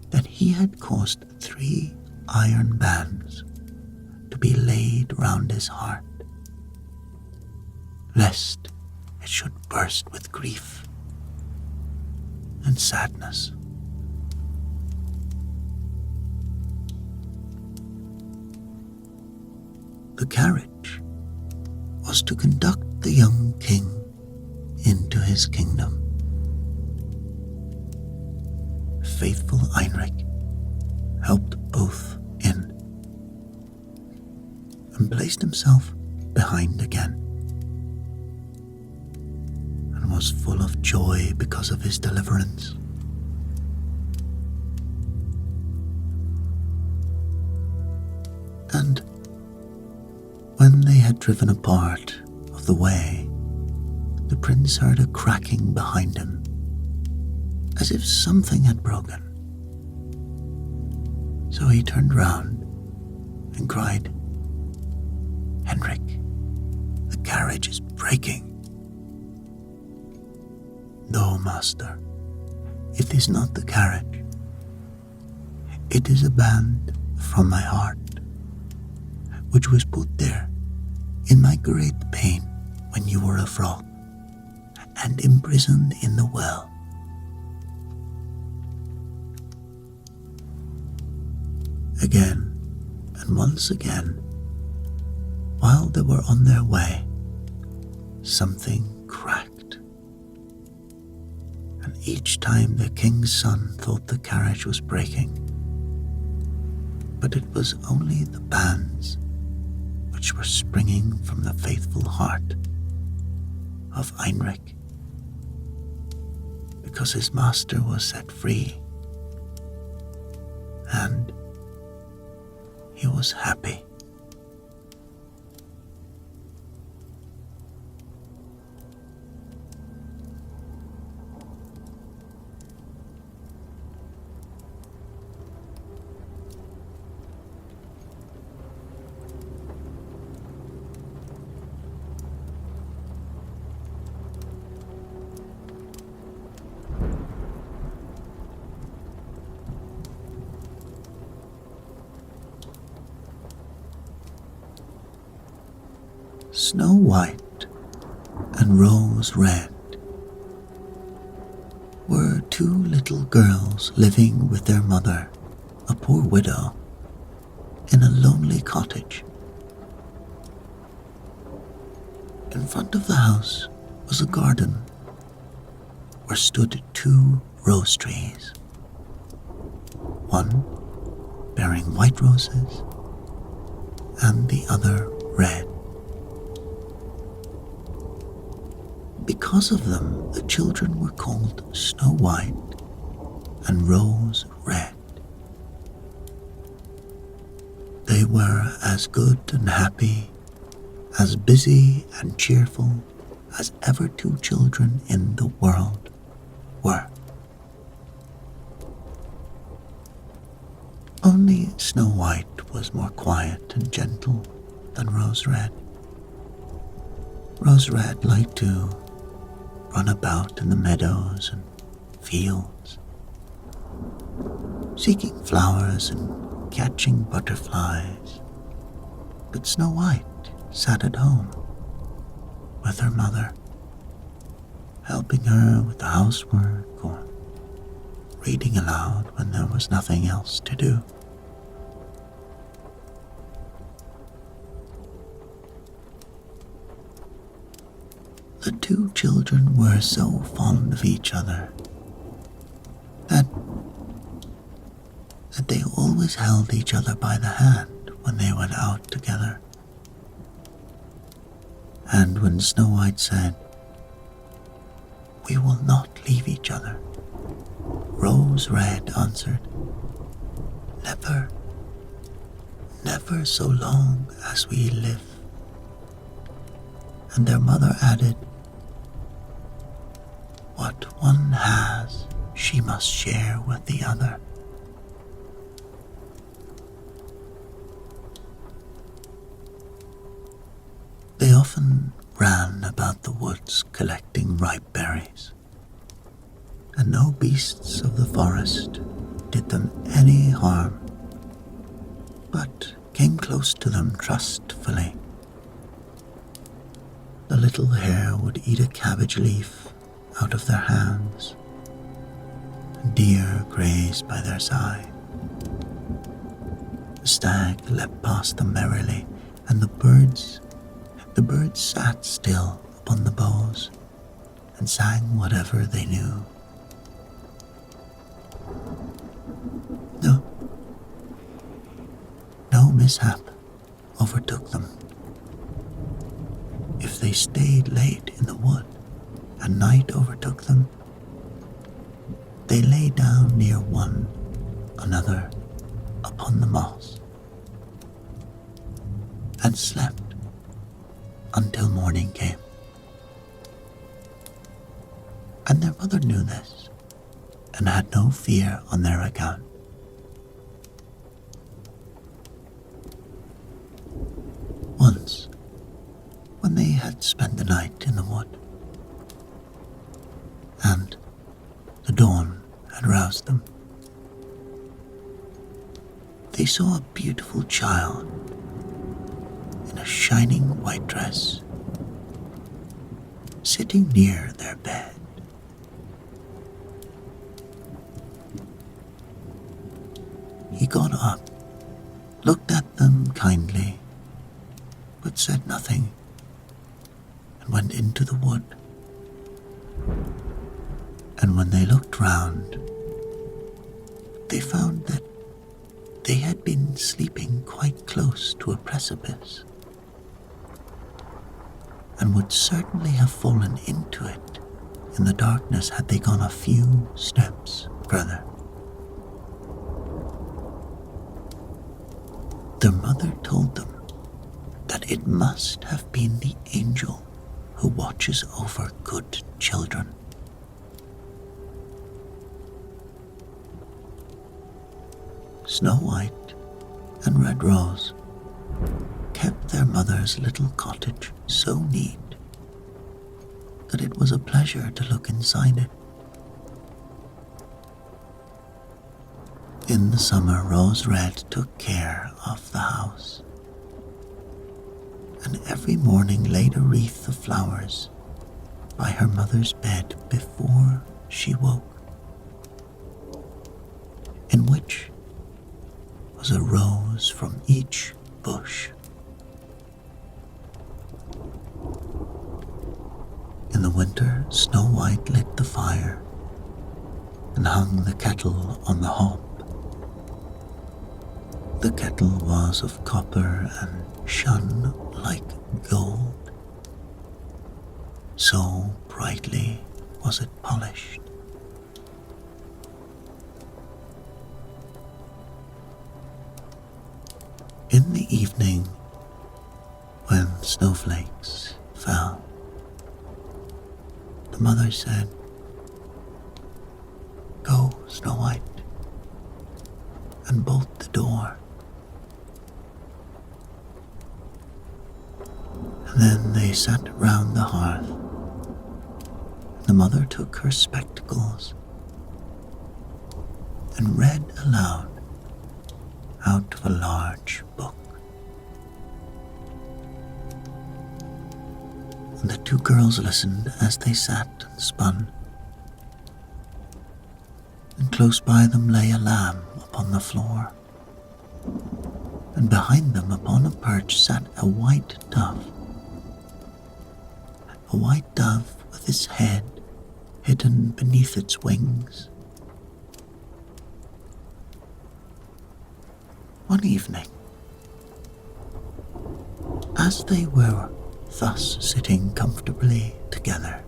that he had caused 3 iron bands to be laid round his heart, lest it should burst with grief and sadness. The carriage was to conduct the young king into his kingdom. Faithful Heinrich helped both in and placed himself behind again, and was full of joy because of his deliverance. And when they had driven a part of the way, the prince heard a cracking behind him, as if something had broken. So he turned round and cried, "Henrik, the carriage is breaking." "No, master, it is not the carriage. It is a band from my heart, which was put there in my great pain when you were a frog and imprisoned in the well." Again and once again, While they were on their way, something cracked, and each time the king's son thought the carriage was breaking, but it was only the bands which were springing from the faithful heart of Heinrich, because his master was set free, and he was happy. Snow White and Rose Red were two little girls living with their mother, a poor widow, in a lonely cottage. In front of the house was a garden where stood two rose trees, one bearing white roses and the other red. Because of them, the children were called Snow White and Rose Red. They were as good and happy, as busy and cheerful as ever two children in the world were. Only Snow White was more quiet and gentle than Rose Red. Rose Red liked to run about in the meadows and fields, seeking flowers and catching butterflies. But Snow White sat at home with her mother, helping her with the housework or reading aloud when there was nothing else to do. The two children were so fond of each other that they always held each other by the hand when they went out together. And when Snow White said, "We will not leave each other," Rose Red answered, "Never, never so long as we live." And their mother added, "What one has, she must share with the other." They often ran about the woods collecting ripe berries, and no beasts of the forest did them any harm, but came close to them trustfully. The little hare would eat a cabbage leaf out of their hands, and deer grazed by their side. The stag leapt past them merrily, and the birds sat still upon the boughs and sang whatever they knew. No mishap overtook them. If they stayed late in the wood and night overtook them, they lay down near one another upon the moss and slept until morning came. And their mother knew this and had no fear on their account. Once, when they had spent the night in the wood, and the dawn had roused them, they saw a beautiful child in a shining white dress sitting near their bed. He got up, looked at them kindly, but but said nothing and went into the wood. And when they looked round, they found that they had been sleeping quite close to a precipice, and would certainly have fallen into it in the darkness had they gone a few steps further. Their mother told them that it must have been the angel who watches over good children. Snow White and Red Rose kept their mother's little cottage so neat that it was a pleasure to look inside it. In the summer, Rose Red took care of the house, and every morning laid a wreath of flowers by her mother's bed before she woke, in which was a rose from each bush. In the winter, Snow White lit the fire and hung the kettle on the hob. The kettle was of copper and shone like gold, so brightly was it polished. In the evening, when snowflakes fell, the mother said, "Go, Snow White, and bolt the door." And then they sat round the hearth. The mother took her spectacles and read aloud out of a large book. And the two girls listened as they sat and spun. And close by them lay a lamb upon the floor, and behind them upon a perch sat a white dove with its head hidden beneath its wings. One evening, as they were thus sitting comfortably together,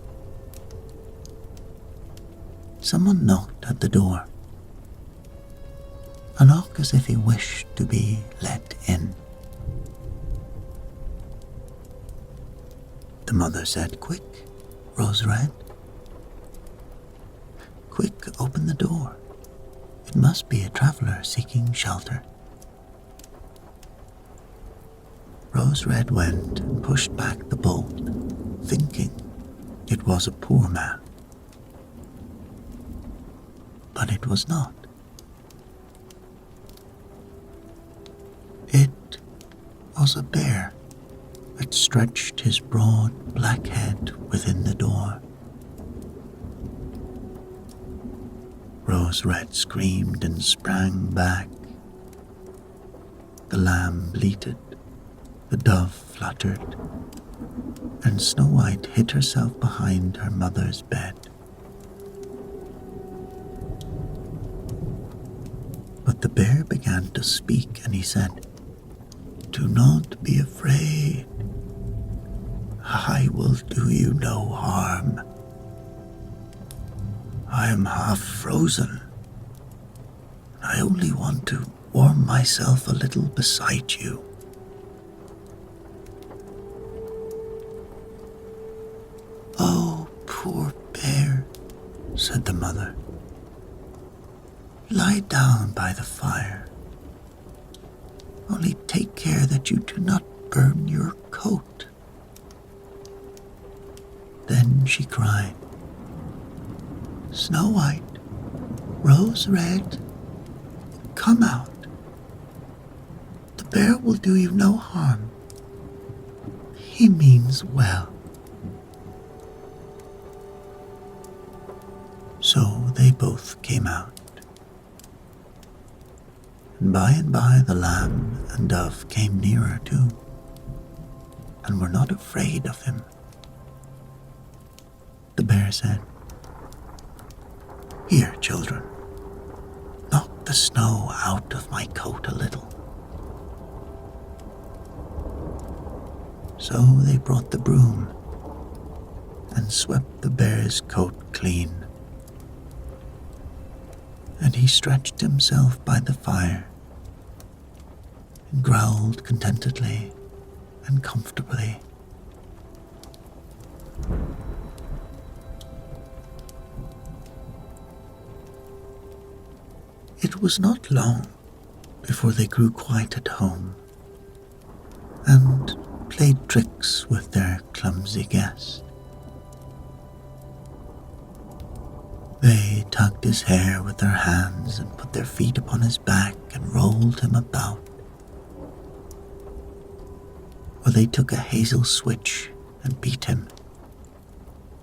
someone knocked at the door, a knock as if he wished to be let in. The mother said, "Quick, Rose Red. Quick, open the door. It must be a traveler seeking shelter." Rose Red went and pushed back the bolt, thinking it was a poor man. But it was not. It was a bear that stretched his broad black head within the door. Rose Red screamed and sprang back. The lamb bleated, the dove fluttered, and Snow White hid herself behind her mother's bed. But the bear began to speak, and he said, "Do not be afraid. I will do you no harm. I am half frozen. I only want to warm myself a little beside you." "Oh, poor bear," said the mother. "Lie down by the fire. Only take care that you do not burn your coat." Then she cried, "Snow White, Rose Red, come out. The bear will do you no harm. He means well." So they both came out. And by the lamb and dove came nearer too. and were not afraid of him. The bear said, "Here, children, knock the snow out of my coat a little." So they brought the broom and swept the bear's coat clean, and he stretched himself by the fire and growled contentedly and comfortably. It was not long before they grew quite at home and played tricks with their clumsy guest. They tugged his hair with their hands and put their feet upon his back and rolled him about. Or they took a hazel switch and beat him,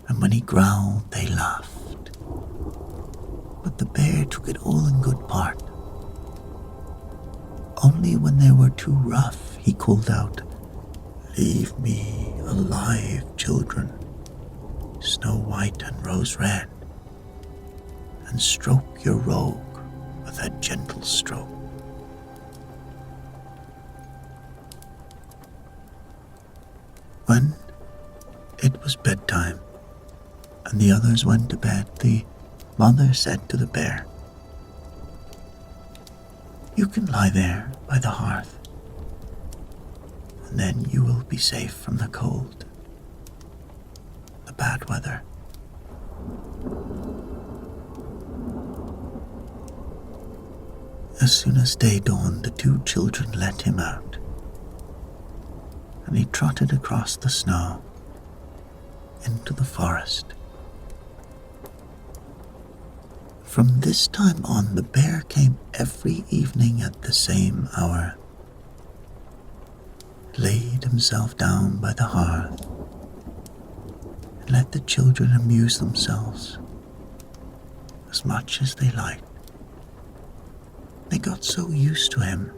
and when he growled they laughed. But the bear took it all in good part. Only when they were too rough he called out, "Leave me alive, children, Snow White and Rose Red, and stroke your rogue with a gentle stroke." When it was bedtime and the others went to bed, the mother said to the bear, "You can lie there by the hearth, and then you will be safe from the cold, the bad weather." As soon as day dawned, the two children let him out, and he trotted across the snow into the forest. From this time on, the bear came every evening at the same hour, laid himself down by the hearth, and let the children amuse themselves as much as they liked. They got so used to him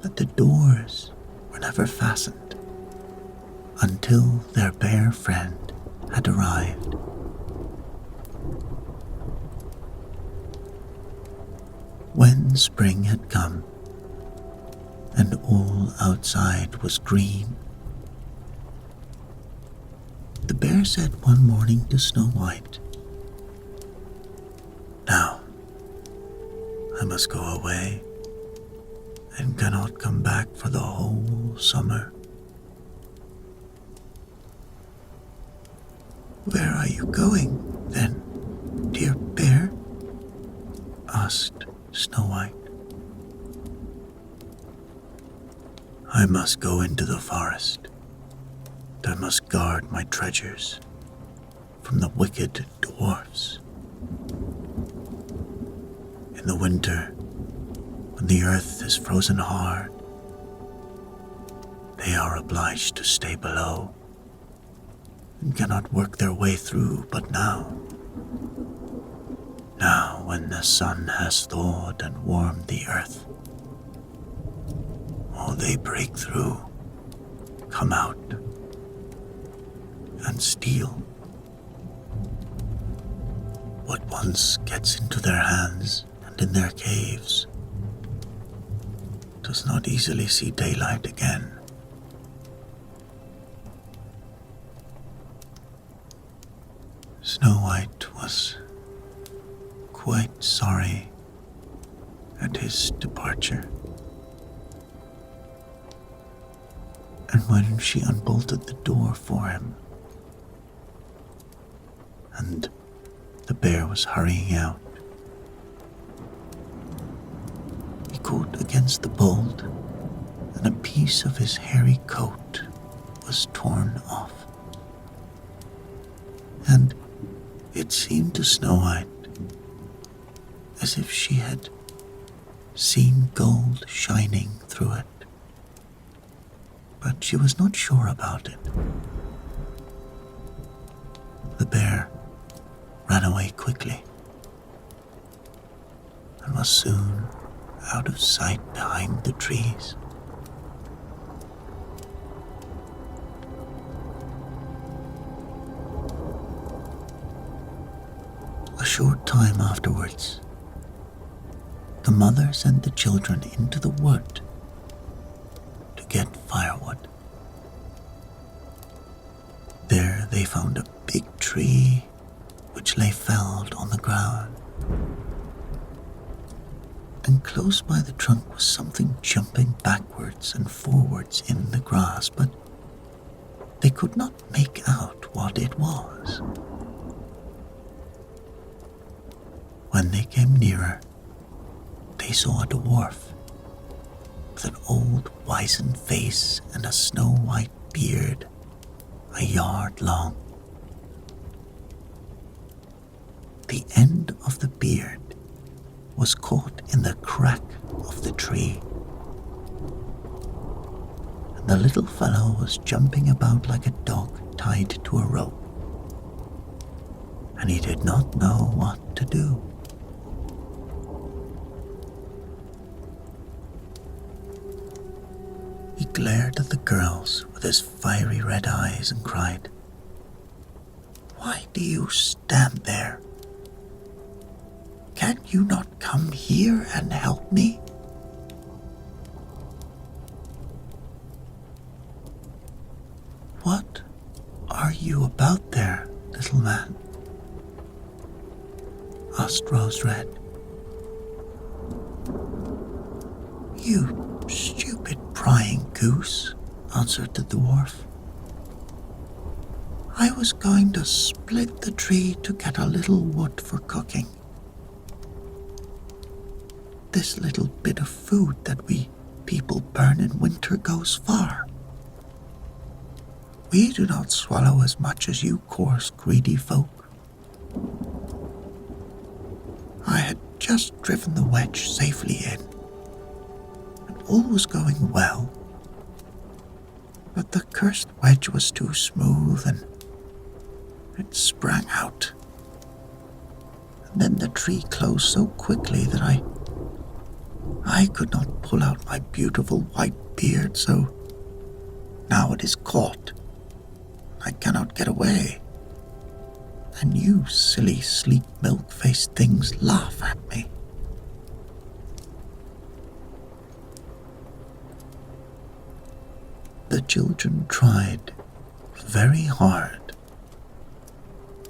that the doors were never fastened until their bear friend had arrived. When spring had come and all outside was green, the bear said one morning to Snow White, "Now, I must go away and cannot come back for the whole summer." "Where are you going, then, dear bear?" asked Snow White. "I must go into the forest. I must guard my treasures from the wicked dwarfs. In the winter, when the earth is frozen hard, they are obliged to stay below and cannot work their way through. But now, when the sun has thawed and warmed the earth, they break through, come out, and steal. What once gets into their hands and in their caves does not easily see daylight again." Snow White was quite sorry at his departure, and when she unbolted the door for him, and the bear was hurrying out, he caught against the bolt, and a piece of his hairy coat was torn off. And it seemed to Snow White as if she had seen gold shining through it, but she was not sure about it. The bear ran away quickly and was soon out of sight behind the trees. short time afterwards, the mother sent the children into the wood to get firewood. There they found a big tree which lay felled on the ground, and close by the trunk was something jumping backwards and forwards in the grass, but they could not make out what it was. When they came nearer, they saw a dwarf with an old wizened face and a snow-white beard a yard long. The end of the beard was caught in the crack of the tree, and the little fellow was jumping about like a dog tied to a rope, and he did not know what to do. He glared at the girls with his fiery red eyes and cried, "Why do you stand there? Can you not come here and help me?" "What are you about there, little man?" asked Rose Red. "You stupid prying goose," answered the dwarf. "I was going to split the tree to get a little wood for cooking. This little bit of food that we people burn in winter goes far. We do not swallow as much as you coarse, greedy folk." I had just driven the wedge safely in, and all was going well, but the cursed wedge was too smooth and it sprang out. And then the tree closed so quickly that I could not pull out my beautiful white beard, so now it is caught. I cannot get away, and you silly, sleek, milk-faced things laugh at me. The children tried very hard,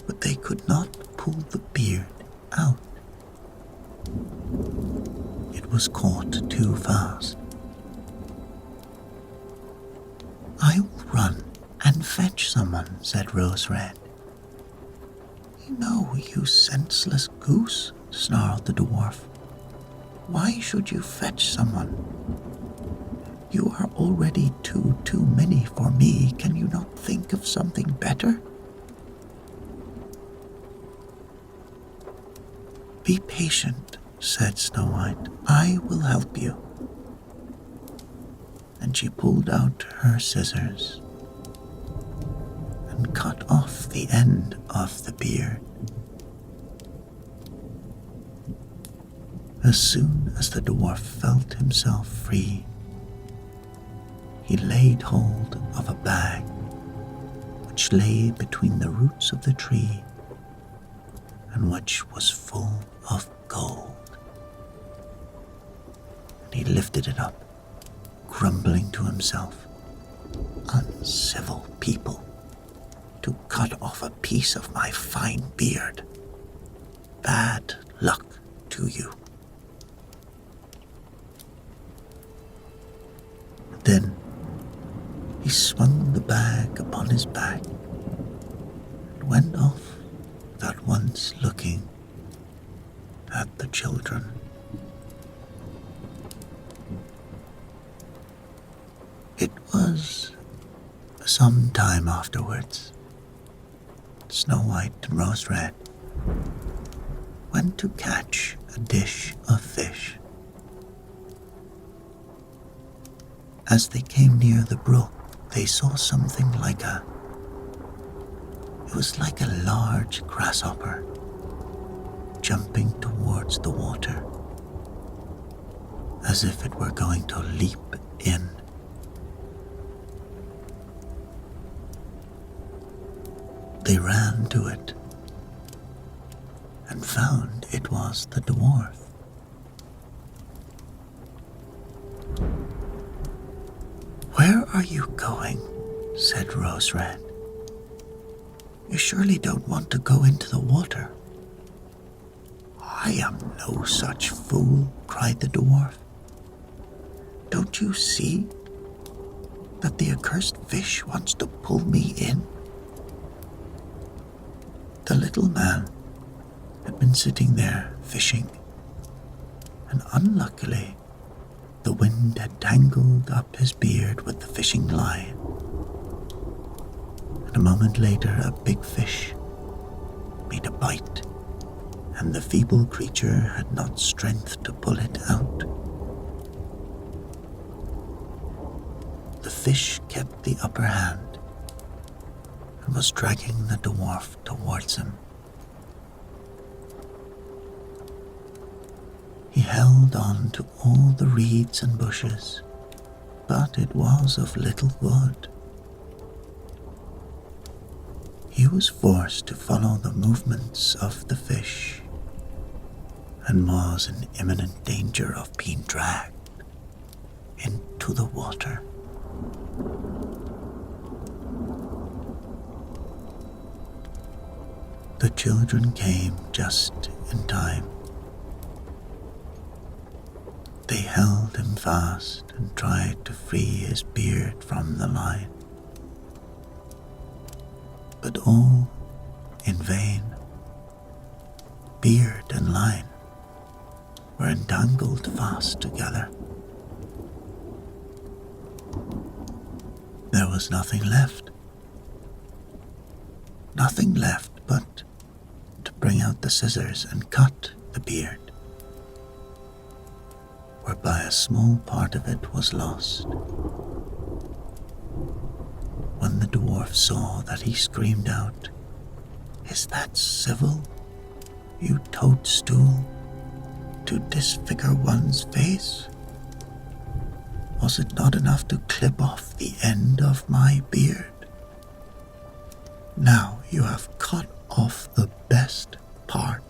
but they could not pull the beard out. It was caught too fast. "I will run and fetch someone," said Rose Red. "No, you senseless goose," snarled the dwarf. "Why should you fetch someone? You are already too many for me. Can you not think of something better?" "Be patient," said Snow White. "I will help you." And she pulled out her scissors and cut off the end of the beard. As soon as the dwarf felt himself free, he laid hold of a bag which lay between the roots of the tree and which was full of gold. And he lifted it up, grumbling to himself, "Uncivil people, to cut off a piece of my fine beard. Bad luck to you." Then he swung the bag upon his back and went off without once looking at the children. It was some time afterwards. Snow White and Rose Red went to catch a dish of fish. As they came near the brook, they saw something like it was like a large grasshopper jumping towards the water, as if it were going to leap in. They ran to it and found it was the dwarf. "Where are you going?" said Rose Red. "You surely don't want to go into the water." "I am no such fool," cried the dwarf. "Don't you see that the accursed fish wants to pull me in?" The little man had been sitting there fishing, and unluckily the wind had tangled up his beard with the fishing line. And a moment later a big fish made a bite, and the feeble creature had not strength to pull it out. The fish kept the upper hand and was dragging the dwarf towards him. He held on to all the reeds and bushes, but it was of little good. He was forced to follow the movements of the fish and was in imminent danger of being dragged into the water. The children came just in time. They held him fast and tried to free his beard from the line, but all in vain. Beard and line were entangled fast together. There was nothing left but to bring out the scissors and cut the beard, whereby a small part of it was lost. When the dwarf saw that, he screamed out, "Is that civil, you toadstool, to disfigure one's face? Was it not enough to clip off the end of my beard? Now you have cut off the best part.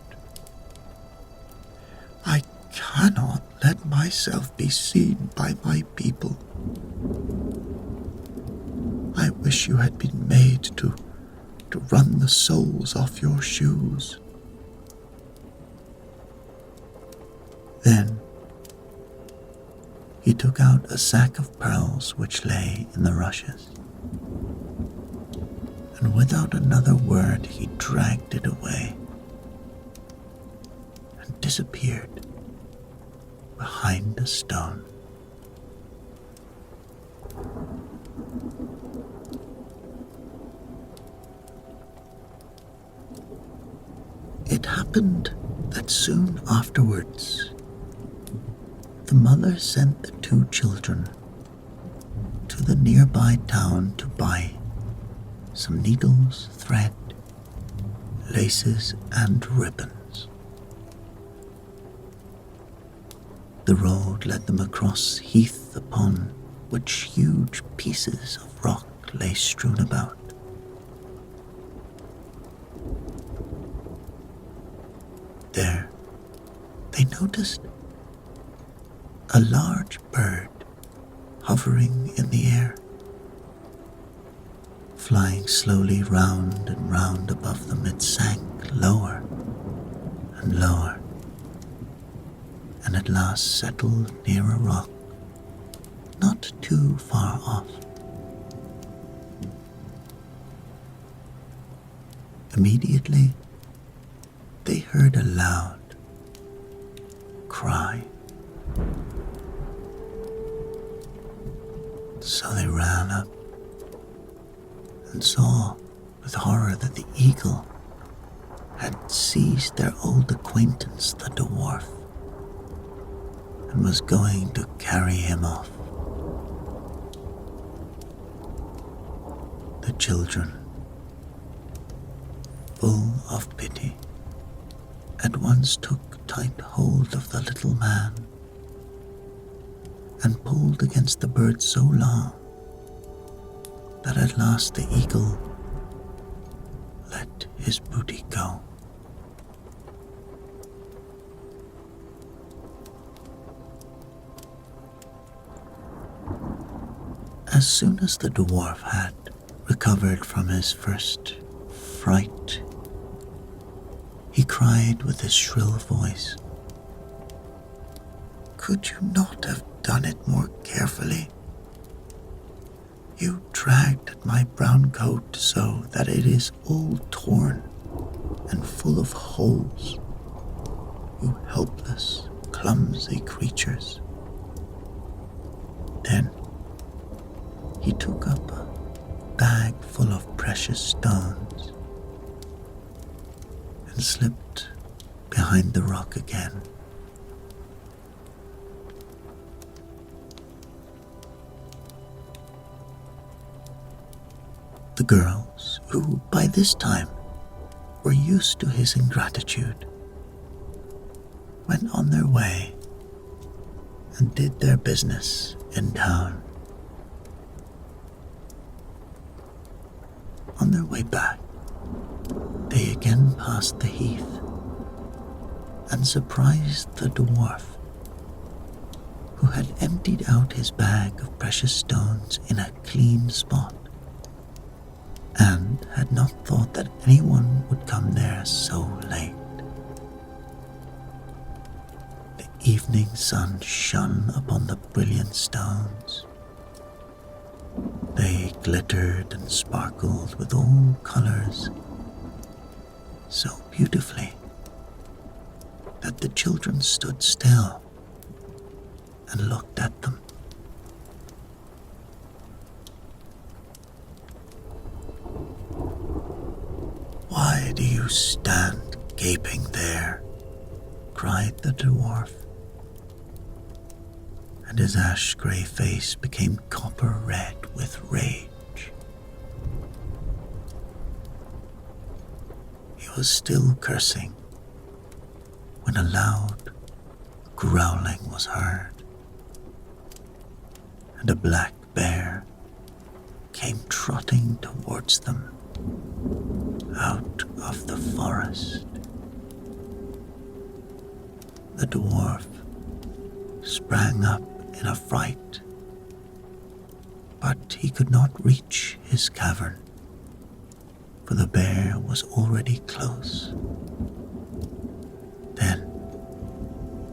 I cannot let myself be seen by my people. I wish you had been made to run the soles off your shoes." Then he took out a sack of pearls which lay in the rushes, and without another word he dragged it away and disappeared behind a stone. It happened that soon afterwards the mother sent the two children to the nearby town to buy some needles, thread, laces, and ribbons. The road led them across heath upon which huge pieces of rock lay strewn about. There they noticed a large bird hovering in the air, flying slowly round and round above them. It sank lower and lower, and at last settled near a rock not too far off. Immediately they heard a loud cry. So they ran up and saw with horror that the eagle had seized their old acquaintance, the dwarf, and was going to carry him off. The children, full of pity, at once took tight hold of the little man and pulled against the bird so long that at last the eagle let his booty go. As soon as the dwarf had recovered from his first fright, he cried with his shrill voice, "Could you not have done it more carefully? You dragged at my brown coat so that it is all torn and full of holes. You helpless, clumsy creatures." Then he took up a bag full of precious stones and slipped behind the rock again. The girls, who by this time were used to his ingratitude, went on their way and did their business in town. On their way back, they again passed the heath and surprised the dwarf, who had emptied out his bag of precious stones in a clean spot, and had not thought that anyone would come there so late. The evening sun shone upon the brilliant stones. They glittered and sparkled with all colors so beautifully that the children stood still and looked at them. "Why do you stand gaping there?" cried the dwarf, and his ash-grey face became copper red with rage. He was still cursing when a loud growling was heard, and a black bear came trotting towards them out of the forest. The dwarf sprang up in a fright, but he could not reach his cavern, for the bear was already close. Then,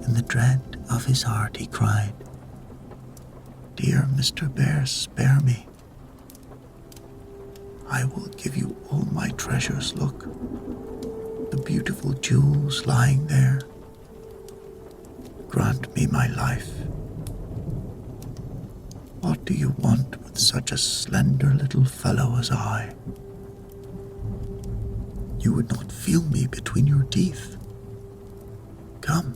in the dread of his heart, he cried, "Dear Mr. Bear, spare me. I will give you all my treasures. Look, the beautiful jewels lying there. Grant me my life. What do you want with such a slender little fellow as I? You would not feel me between your teeth. Come,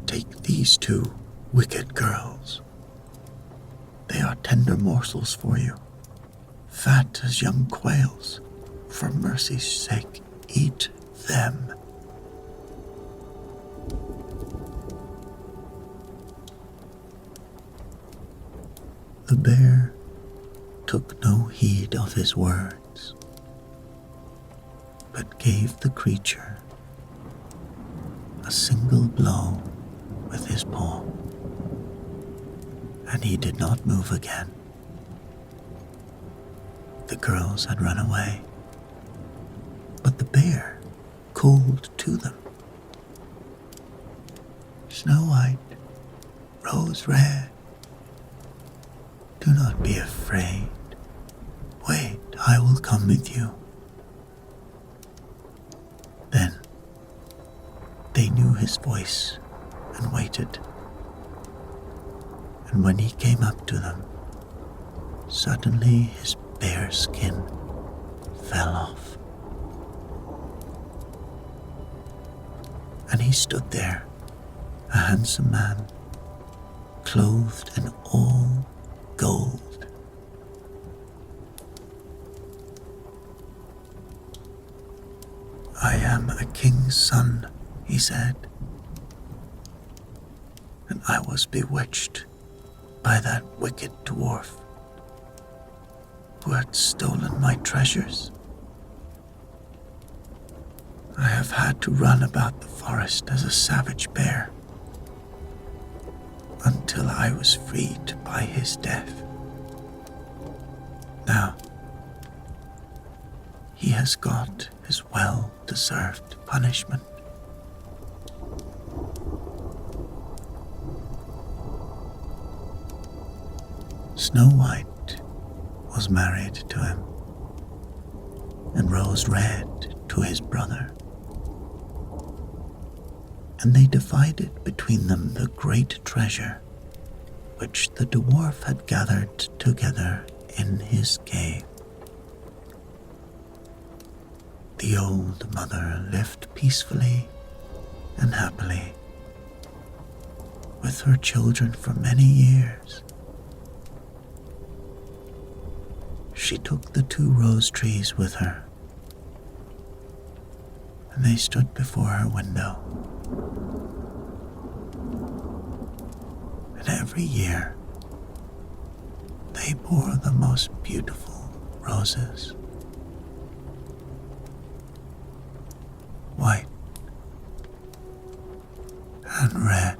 take these two wicked girls. They are tender morsels for you, fat as young quails. For mercy's sake, eat them." The bear took no heed of his words, but gave the creature a single blow with his paw, and he did not move again. The girls had run away, but the bear called to them, "Snow White, Rose Red, do not be afraid. Wait, I will come with you." Then they knew his voice and waited, and when he came up to them, suddenly his bare skin fell off, and he stood there, a handsome man, clothed in all gold. "I am a king's son," he said, "and I was bewitched by that wicked dwarf who had stolen my treasures. I have had to run about the forest as a savage bear until I was freed by his death. Now, he has got his well-deserved punishment. Snow White was married to him, and Rose Red to his brother, and they divided between them the great treasure which the dwarf had gathered together in his cave. The old mother lived peacefully and happily with her children for many years. She took the 2 rose trees with her, and they stood before her window. And every year, they bore the most beautiful roses, white and red.